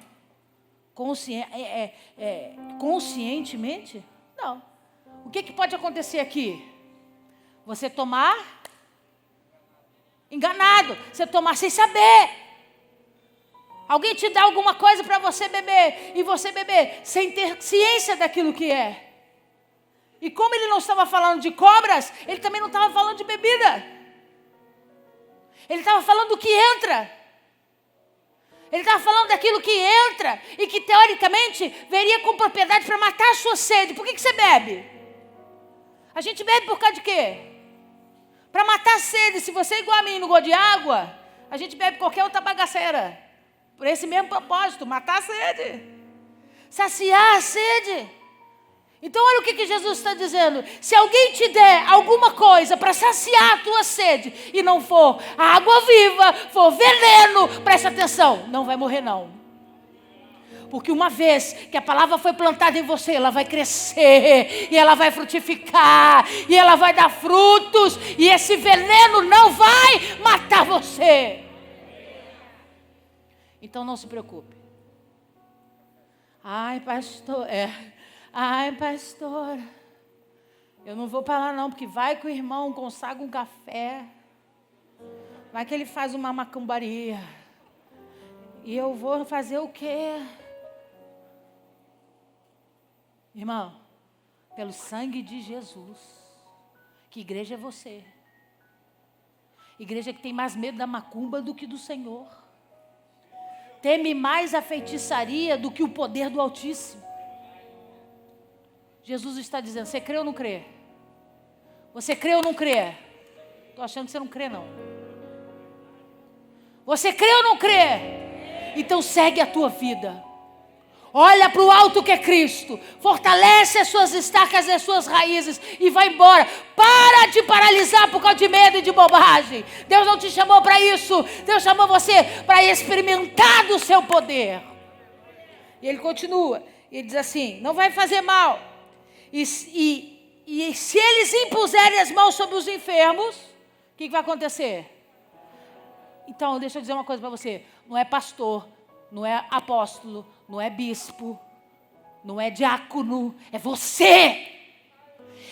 conscientemente? Não. O que pode acontecer aqui? Você tomar enganado. Você tomar sem saber. Alguém te dá alguma coisa para você beber, e você beber sem ter ciência daquilo que é. E como ele não estava falando de cobras, ele também não estava falando de bebida. Ele estava falando do que entra. Ele estava falando daquilo que entra e que teoricamente veria com propriedade para matar a sua sede. Por que você bebe? A gente bebe por causa de quê? Para matar a sede. Se você é igual a mim, não gosta de água, a gente bebe qualquer outra bagaceira. Por esse mesmo propósito, matar a sede. Saciar a sede. Então olha o que Jesus está dizendo. Se alguém te der alguma coisa para saciar a tua sede, e não for água viva, for veneno, presta atenção, não vai morrer não. Porque uma vez que a palavra foi plantada em você, ela vai crescer, e ela vai frutificar, e ela vai dar frutos, e esse veneno não vai matar você. Então não se preocupe. Ai, pastor, eu não vou para lá não, porque vai que o irmão consagra um café, vai que ele faz uma macumbaria, e eu vou fazer o quê? Irmão, pelo sangue de Jesus, que igreja é você? Igreja que tem mais medo da macumba do que do Senhor. Teme mais a feitiçaria do que o poder do Altíssimo. Jesus está dizendo: você crê ou não crê? Você crê ou não crê? Estou achando que você não crê não. Você crê ou não crê? Então segue a tua vida. Olha para o alto que é Cristo. Fortalece as suas estacas e as suas raízes e vai embora. Para de paralisar por causa de medo e de bobagem. Deus não te chamou para isso. Deus chamou você para experimentar do seu poder. E ele continua. Ele diz assim, não vai fazer mal. E se eles impuserem as mãos sobre os enfermos, o que vai acontecer? Então, deixa eu dizer uma coisa para você. Não é pastor, não é apóstolo, não é bispo, não é diácono, é você.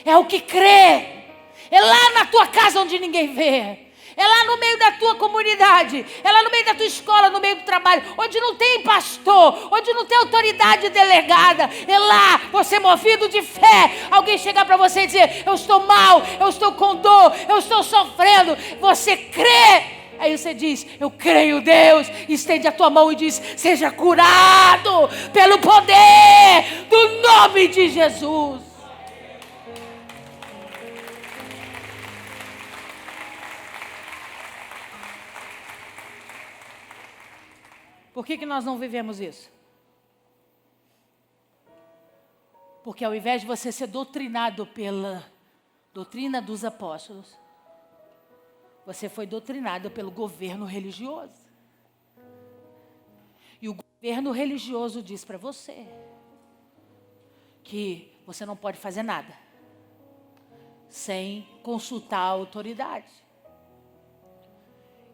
É o que crê. É lá na tua casa onde ninguém vê. É lá no meio da tua comunidade. É lá no meio da tua escola, no meio do trabalho. Onde não tem pastor, onde não tem autoridade delegada. É lá, você movido de fé. Alguém chegar para você e dizer, eu estou mal, eu estou com dor, eu estou sofrendo. Você crê. Aí você diz, eu creio, Deus. Estende a tua mão e diz, seja curado pelo poder do nome de Jesus. Por que nós não vivemos isso? Porque ao invés de você ser doutrinado pela doutrina dos apóstolos, você foi doutrinado pelo governo religioso. E o governo religioso diz para você que você não pode fazer nada sem consultar a autoridade.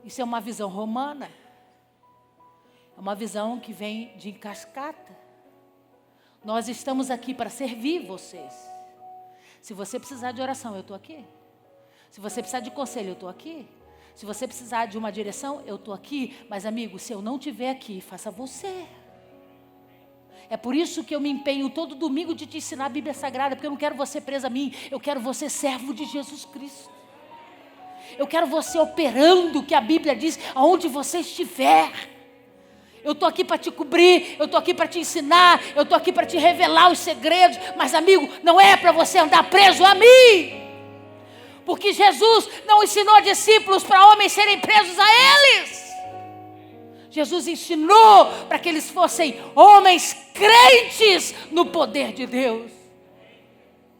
Isso é uma visão romana. É uma visão que vem de cascata. Nós estamos aqui para servir vocês. Se você precisar de oração, eu estou aqui. Se você precisar de conselho, eu estou aqui. Se você precisar de uma direção, eu estou aqui. Mas, amigo, se eu não estiver aqui, faça você. É por isso que eu me empenho todo domingo de te ensinar a Bíblia Sagrada, porque eu não quero você preso a mim, eu quero você servo de Jesus Cristo. Eu quero você operando o que a Bíblia diz, aonde você estiver. Eu estou aqui para te cobrir, eu estou aqui para te ensinar, eu estou aqui para te revelar os segredos. Mas, amigo, não é para você andar preso a mim. Porque Jesus não ensinou discípulos para homens serem presos a eles. Jesus ensinou para que eles fossem homens crentes no poder de Deus.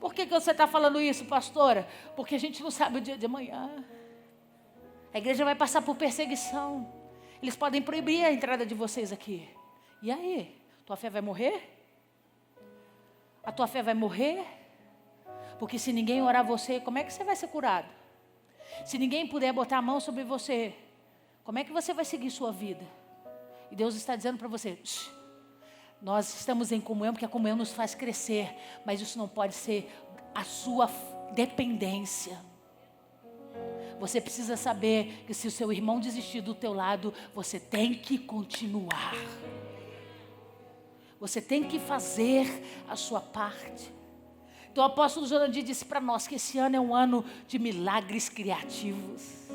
Por que você está falando isso, pastora? Porque a gente não sabe o dia de amanhã. A igreja vai passar por perseguição. Eles podem proibir a entrada de vocês aqui. E aí? Tua fé vai morrer? A tua fé vai morrer? Porque se ninguém orar você, como é que você vai ser curado? Se ninguém puder botar a mão sobre você, como é que você vai seguir sua vida? E Deus está dizendo para você, nós estamos em comunhão porque a comunhão nos faz crescer, mas isso não pode ser a sua dependência. Você precisa saber que se o seu irmão desistir do teu lado, você tem que continuar. Você tem que fazer a sua parte. Então o apóstolo Jurandir disse para nós que esse ano é um ano de milagres criativos.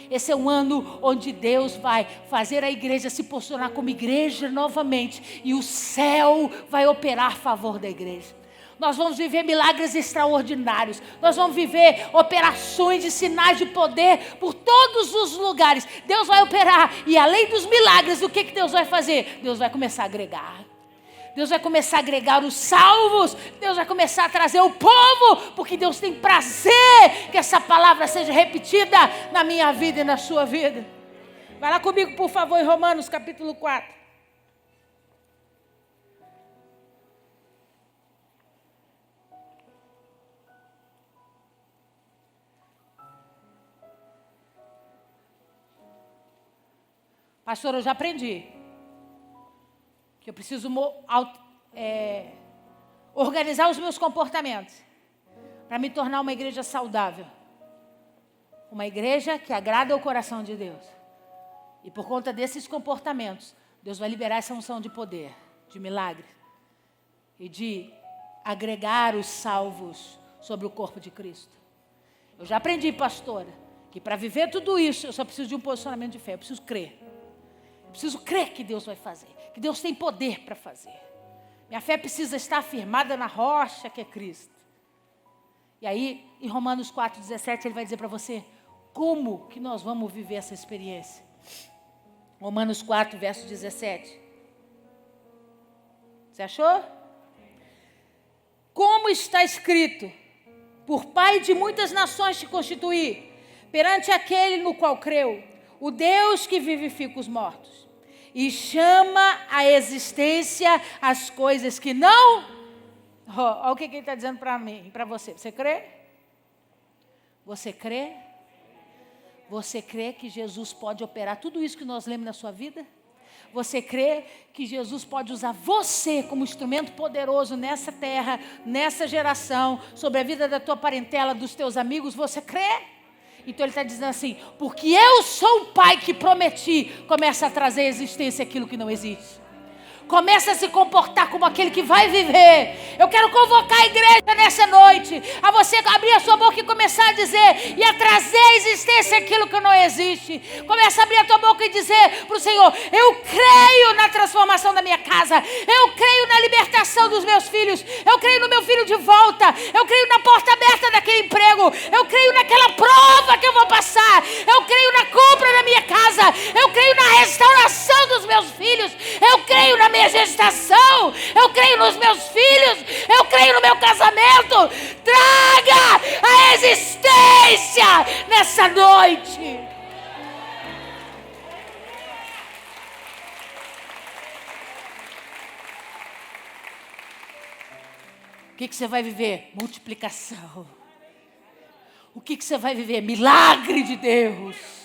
Esse é um ano onde Deus vai fazer a igreja se posicionar como igreja novamente. E o céu vai operar a favor da igreja. Nós vamos viver milagres extraordinários. Nós vamos viver operações de sinais de poder por todos os lugares. Deus vai operar. E além dos milagres, o que Deus vai fazer? Deus vai começar a agregar. Deus vai começar a agregar os salvos. Deus vai começar a trazer o povo. Porque Deus tem prazer que essa palavra seja repetida na minha vida e na sua vida. Vai lá comigo, por favor, em Romanos capítulo 4. Pastor, eu já aprendi que eu preciso organizar os meus comportamentos para me tornar uma igreja saudável. Uma igreja que agrada ao coração de Deus. E por conta desses comportamentos, Deus vai liberar essa unção de poder, de milagre. E de agregar os salvos sobre o corpo de Cristo. Eu já aprendi, pastora, que para viver tudo isso, eu só preciso de um posicionamento de fé. Eu preciso crer. Eu preciso crer que Deus vai fazer. Que Deus tem poder para fazer. Minha fé precisa estar firmada na rocha que é Cristo. E aí, em Romanos 4,17, ele vai dizer para você como que nós vamos viver essa experiência. Romanos 4, verso 17. Você achou? Como está escrito, por Pai de muitas nações te constituí, perante aquele no qual creu, o Deus que vivifica os mortos, e chama à existência as coisas que não... Olha o que ele está dizendo para mim e para você. Você crê? Você crê? Você crê que Jesus pode operar tudo isso que nós lemos na sua vida? Você crê que Jesus pode usar você como instrumento poderoso nessa terra, nessa geração, sobre a vida da tua parentela, dos teus amigos? Você crê? Então ele está dizendo assim, porque eu sou o Pai que prometi, começa a trazer à existência aquilo que não existe. Começa a se comportar como aquele que vai viver. Eu quero convocar a igreja nessa noite, a você abrir a sua boca e começar a dizer, e a trazer à existência aquilo que não existe. Começa a abrir a tua boca e dizer para o Senhor, eu creio na transformação da minha casa, eu creio na libertação dos meus filhos, eu creio no meu filho de volta, eu creio na porta aberta daquele emprego, eu creio naquela prova que eu vou passar, eu creio na compra da minha casa, eu creio na restauração dos meus filhos, eu creio na minha gestação, eu creio nos meus filhos, eu creio no meu casamento. Traga a existência nessa noite. O que você vai viver? Multiplicação. O que você vai viver? Milagre de Deus.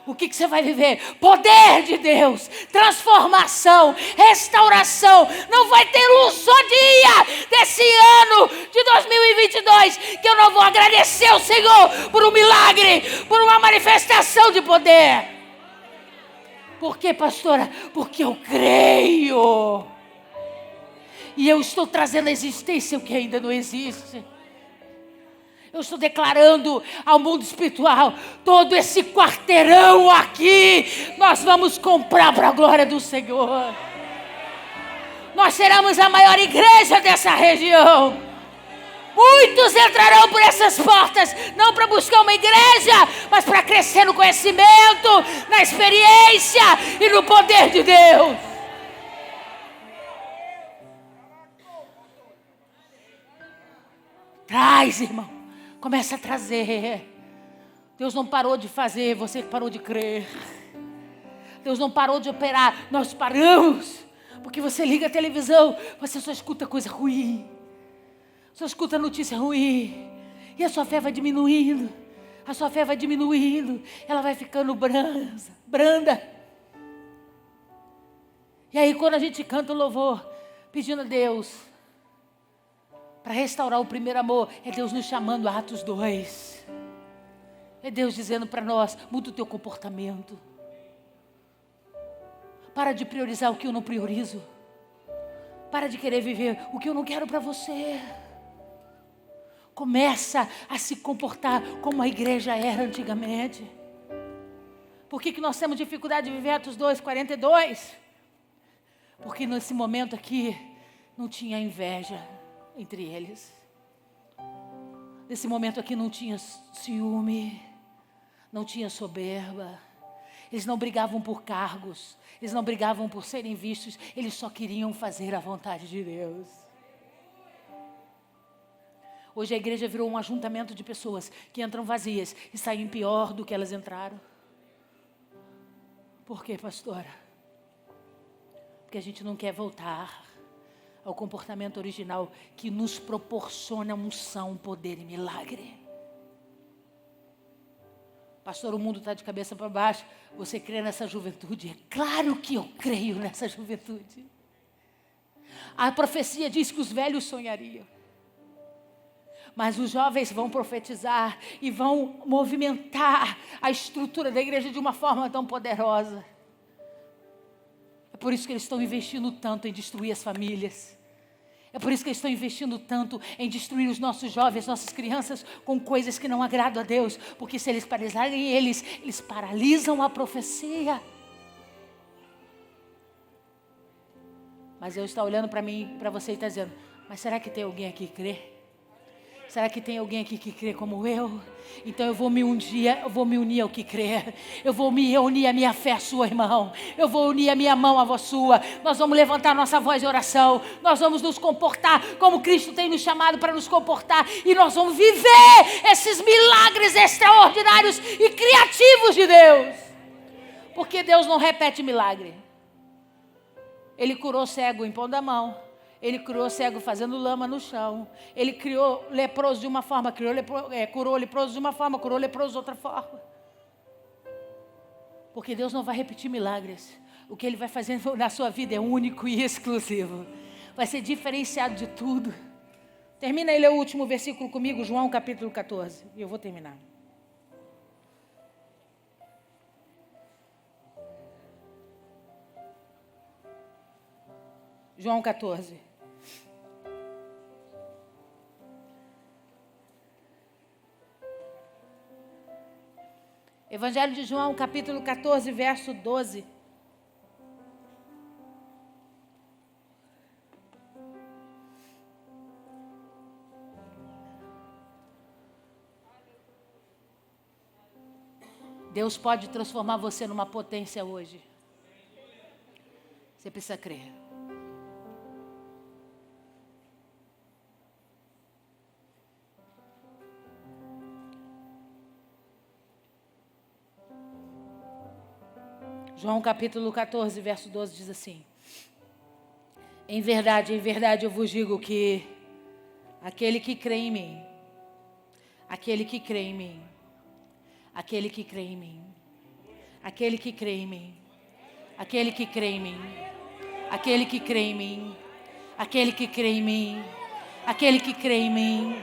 O que você vai viver? Poder de Deus, transformação, restauração. Não vai ter um só dia desse ano de 2022 que eu não vou agradecer ao Senhor por um milagre, por uma manifestação de poder. Por quê, pastora? Porque eu creio. E eu estou trazendo à existência o que ainda não existe. Eu estou declarando ao mundo espiritual, todo esse quarteirão aqui, nós vamos comprar para a glória do Senhor. Nós seremos a maior igreja dessa região. Muitos entrarão por essas portas, não para buscar uma igreja, mas para crescer no conhecimento, na experiência e no poder de Deus. Traz, irmão. Começa a trazer. Deus não parou de fazer, você parou de crer. Deus não parou de operar, nós paramos. Porque você liga a televisão, você só escuta coisa ruim. Só escuta notícia ruim. E a sua fé vai diminuindo. A sua fé vai diminuindo. Ela vai ficando branda. E aí quando a gente canta o louvor, pedindo a Deus para restaurar o primeiro amor, é Deus nos chamando a Atos 2. É Deus dizendo para nós, muda o teu comportamento. Para de priorizar o que eu não priorizo. Para de querer viver o que eu não quero para você. Começa a se comportar como a igreja era antigamente. Por que nós temos dificuldade de viver Atos 2, 42? Porque nesse momento aqui não tinha inveja entre eles. Nesse momento aqui não tinha ciúme, não tinha soberba. Eles não brigavam por cargos, eles não brigavam por serem vistos, eles só queriam fazer a vontade de Deus. Hoje a igreja virou um ajuntamento de pessoas que entram vazias e saem pior do que elas entraram. Por quê, pastora? Porque a gente não quer voltar ao comportamento original que nos proporciona unção, poder e milagre. Pastor, o mundo está de cabeça para baixo. Você crê nessa juventude? É claro que eu creio nessa juventude. A profecia diz que os velhos sonhariam. Mas os jovens vão profetizar e vão movimentar a estrutura da igreja de uma forma tão poderosa. É por isso que eles estão investindo tanto em destruir as famílias. É por isso que eles estão investindo tanto em destruir os nossos jovens, nossas crianças, com coisas que não agradam a Deus. Porque se eles paralisarem eles paralisam a profecia. Mas Deus está olhando para mim, para você e está dizendo, mas será que tem alguém aqui que crê? Será que tem alguém aqui que crê como eu? Então eu vou me unir ao que crê. Eu vou me unir a minha fé à sua, irmão. Eu vou unir a minha mão à sua. Nós vamos levantar nossa voz de oração. Nós vamos nos comportar como Cristo tem nos chamado para nos comportar. E nós vamos viver esses milagres extraordinários e criativos de Deus. Porque Deus não repete milagre. Ele curou cego impondo a mão. Ele curou cego fazendo lama no chão. Ele criou leproso de uma forma, curou leproso de uma forma, curou leproso de outra forma. Porque Deus não vai repetir milagres. O que Ele vai fazer na sua vida é único e exclusivo. Vai ser diferenciado de tudo. Termina aí, lê o último versículo comigo, João capítulo 14. E eu vou terminar. João 14. Evangelho de João, capítulo 14, verso 12. Deus pode transformar você numa potência hoje. Você precisa crer. João capítulo 14, verso 12 diz assim: em verdade eu vos digo que aquele que crê em mim, aquele que crê em mim, aquele que crê em mim, aquele que crê em mim, aquele que crê em mim, aquele que crê em mim, aquele que crê em mim, aquele que crê em mim,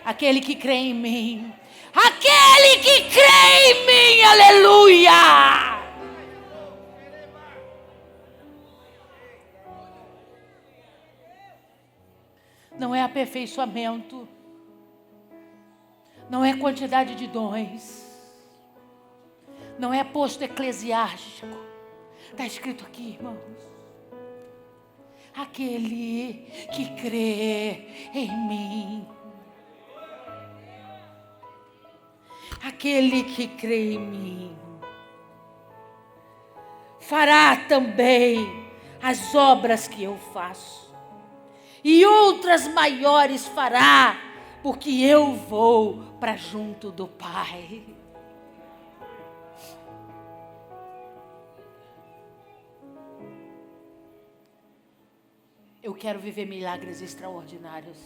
aquele que crê em mim, aquele que crê em mim, aleluia! Não é aperfeiçoamento, não é quantidade de dons, não é posto eclesiástico. Está escrito aqui, irmãos. Aquele que crê em mim, aquele que crê em mim, fará também as obras que eu faço. E outras maiores fará, porque eu vou para junto do Pai. Eu quero viver milagres extraordinários.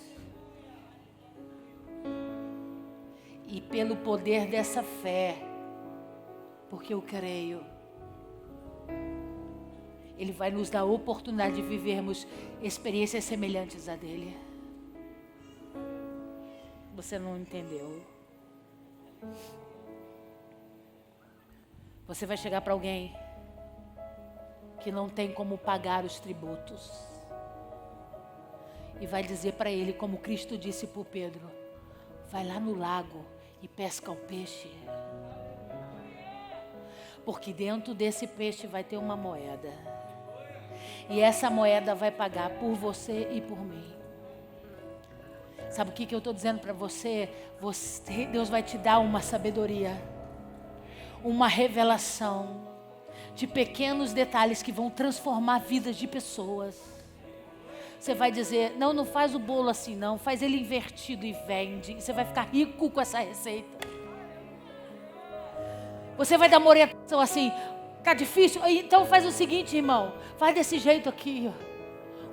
E pelo poder dessa fé, porque eu creio, Ele vai nos dar a oportunidade de vivermos experiências semelhantes a dele. Você não entendeu? Você vai chegar para alguém que não tem como pagar os tributos e vai dizer para ele, como Cristo disse para o Pedro: vai lá no lago e pesca o peixe, porque dentro desse peixe vai ter uma moeda. E essa moeda vai pagar por você e por mim. Sabe o que eu estou dizendo para você? Deus vai te dar uma sabedoria, uma revelação de pequenos detalhes que vão transformar vidas de pessoas. Você vai dizer: não faz o bolo assim não, faz ele invertido e vende. E você vai ficar rico com essa receita. Você vai dar uma orientação assim: tá difícil? Então faz o seguinte, irmão, faz desse jeito aqui, ó.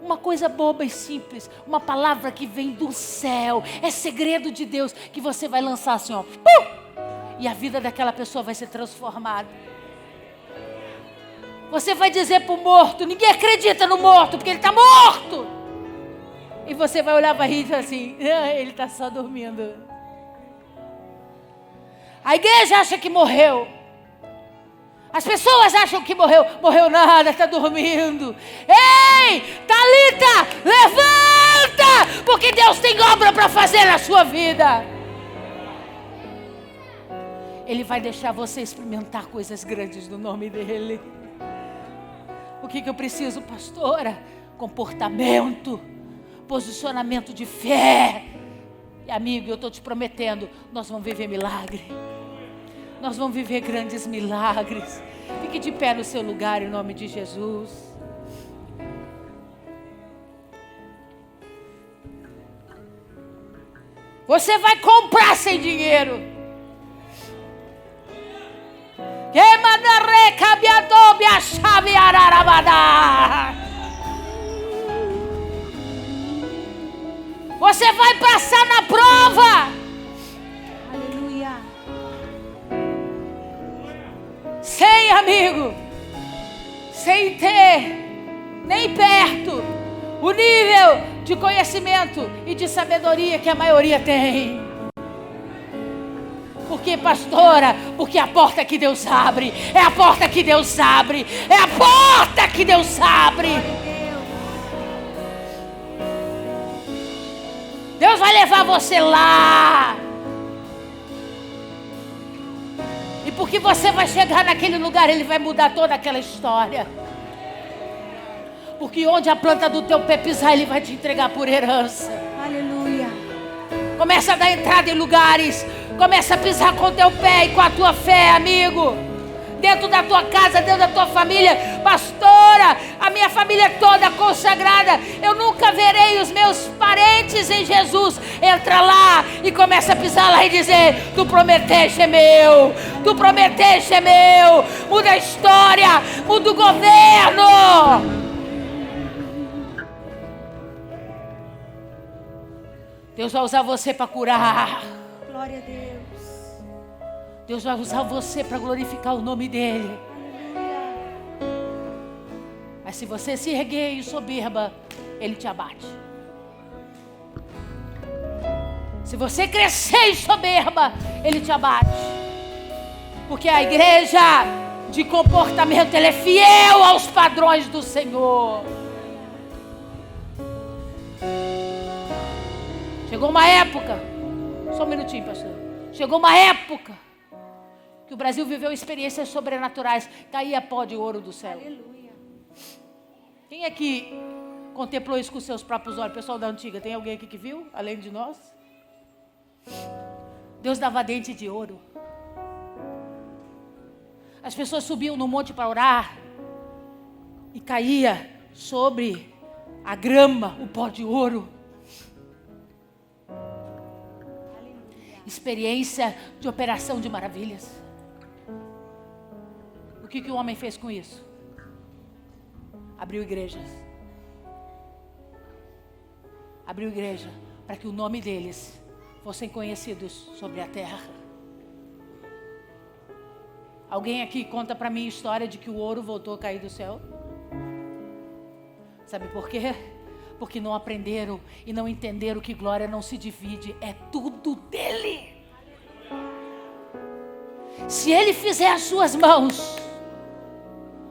Uma coisa boba e simples, uma palavra que vem do céu, é segredo de Deus, que você vai lançar assim, ó, e a vida daquela pessoa vai ser transformada. Você vai dizer para o morto, ninguém acredita no morto, porque ele está morto. E você vai olhar para rir e dizer assim: ele está só dormindo. A igreja acha que morreu. As pessoas acham que morreu. Morreu nada, está dormindo. Ei, Talita, levanta! Porque Deus tem obra para fazer na sua vida. Ele vai deixar você experimentar coisas grandes no nome dEle. O que eu preciso, pastora? Comportamento, posicionamento de fé. E amigo, eu estou te prometendo, nós vamos viver milagre. Nós vamos viver grandes milagres. Fique de pé no seu lugar em nome de Jesus. Você vai comprar sem dinheiro. Você vai passar na prova. Aleluia. Sem, amigo, sem ter nem perto o nível de conhecimento e de sabedoria que a maioria tem. Porque, pastora, porque a porta que Deus abre, é a porta que Deus abre, é a porta que Deus abre. Deus vai levar você lá. E porque você vai chegar naquele lugar, Ele vai mudar toda aquela história. Porque onde a planta do teu pé pisar, Ele vai te entregar por herança. Aleluia. Começa a dar entrada em lugares. Começa a pisar com o teu pé e com a tua fé, amigo. Dentro da tua casa, dentro da tua família. Pastora, a minha família é toda consagrada. Eu nunca verei os meus parentes em Jesus. Entra lá e começa a pisar lá e dizer: tu prometeste é meu. Tu prometeste é meu. Muda a história. Muda o governo. Deus vai usar você para curar. Glória a Deus. Deus vai usar você para glorificar o nome dEle. Mas se você se erguer em soberba, Ele te abate. Se você crescer em soberba, Ele te abate. Porque a igreja de comportamento, ela é fiel aos padrões do Senhor. Chegou uma época, só um minutinho, pastor. Chegou uma época que o Brasil viveu experiências sobrenaturais. Caía pó de ouro do céu. Aleluia. Quem aqui contemplou isso com seus próprios olhos? Pessoal da antiga, tem alguém aqui que viu, além de nós? Deus dava dente de ouro. As pessoas subiam no monte para orar e caía sobre a grama o pó de ouro. Experiência de operação de maravilhas. O que o homem fez com isso? Abriu igrejas. Abriu igreja para que o nome deles fossem conhecidos sobre a terra. Alguém aqui conta para mim a história de que o ouro voltou a cair do céu? Sabe por quê? Porque não aprenderam e não entenderam que glória não se divide, é tudo dele. Se ele fizer as suas mãos,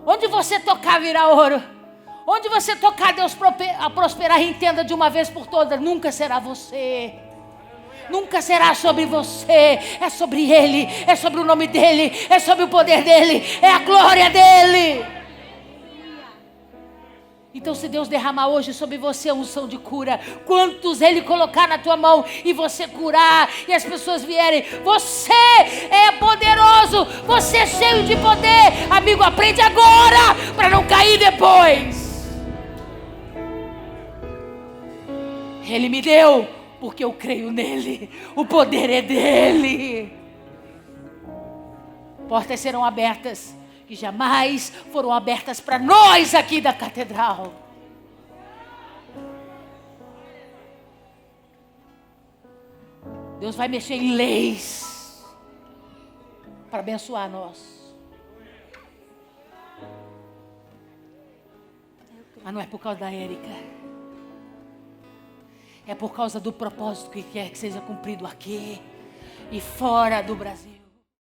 onde você tocar virá ouro, onde você tocar Deus a prosperar, entenda de uma vez por todas, nunca será você. Nunca será sobre você, é sobre Ele, é sobre o nome dEle, é sobre o poder dEle, é a glória dEle. Então, se Deus derramar hoje sobre você a unção de cura, quantos Ele colocar na tua mão e você curar, e as pessoas vierem, você é poderoso, você é cheio de poder. Amigo, aprende agora, para não cair depois. Ele me deu, porque eu creio nele, o poder é dele. Portas serão abertas que jamais foram abertas para nós aqui da catedral. Deus vai mexer em leis para abençoar nós. Mas não é por causa da Érica. É por causa do propósito que quer que seja cumprido aqui e fora do Brasil.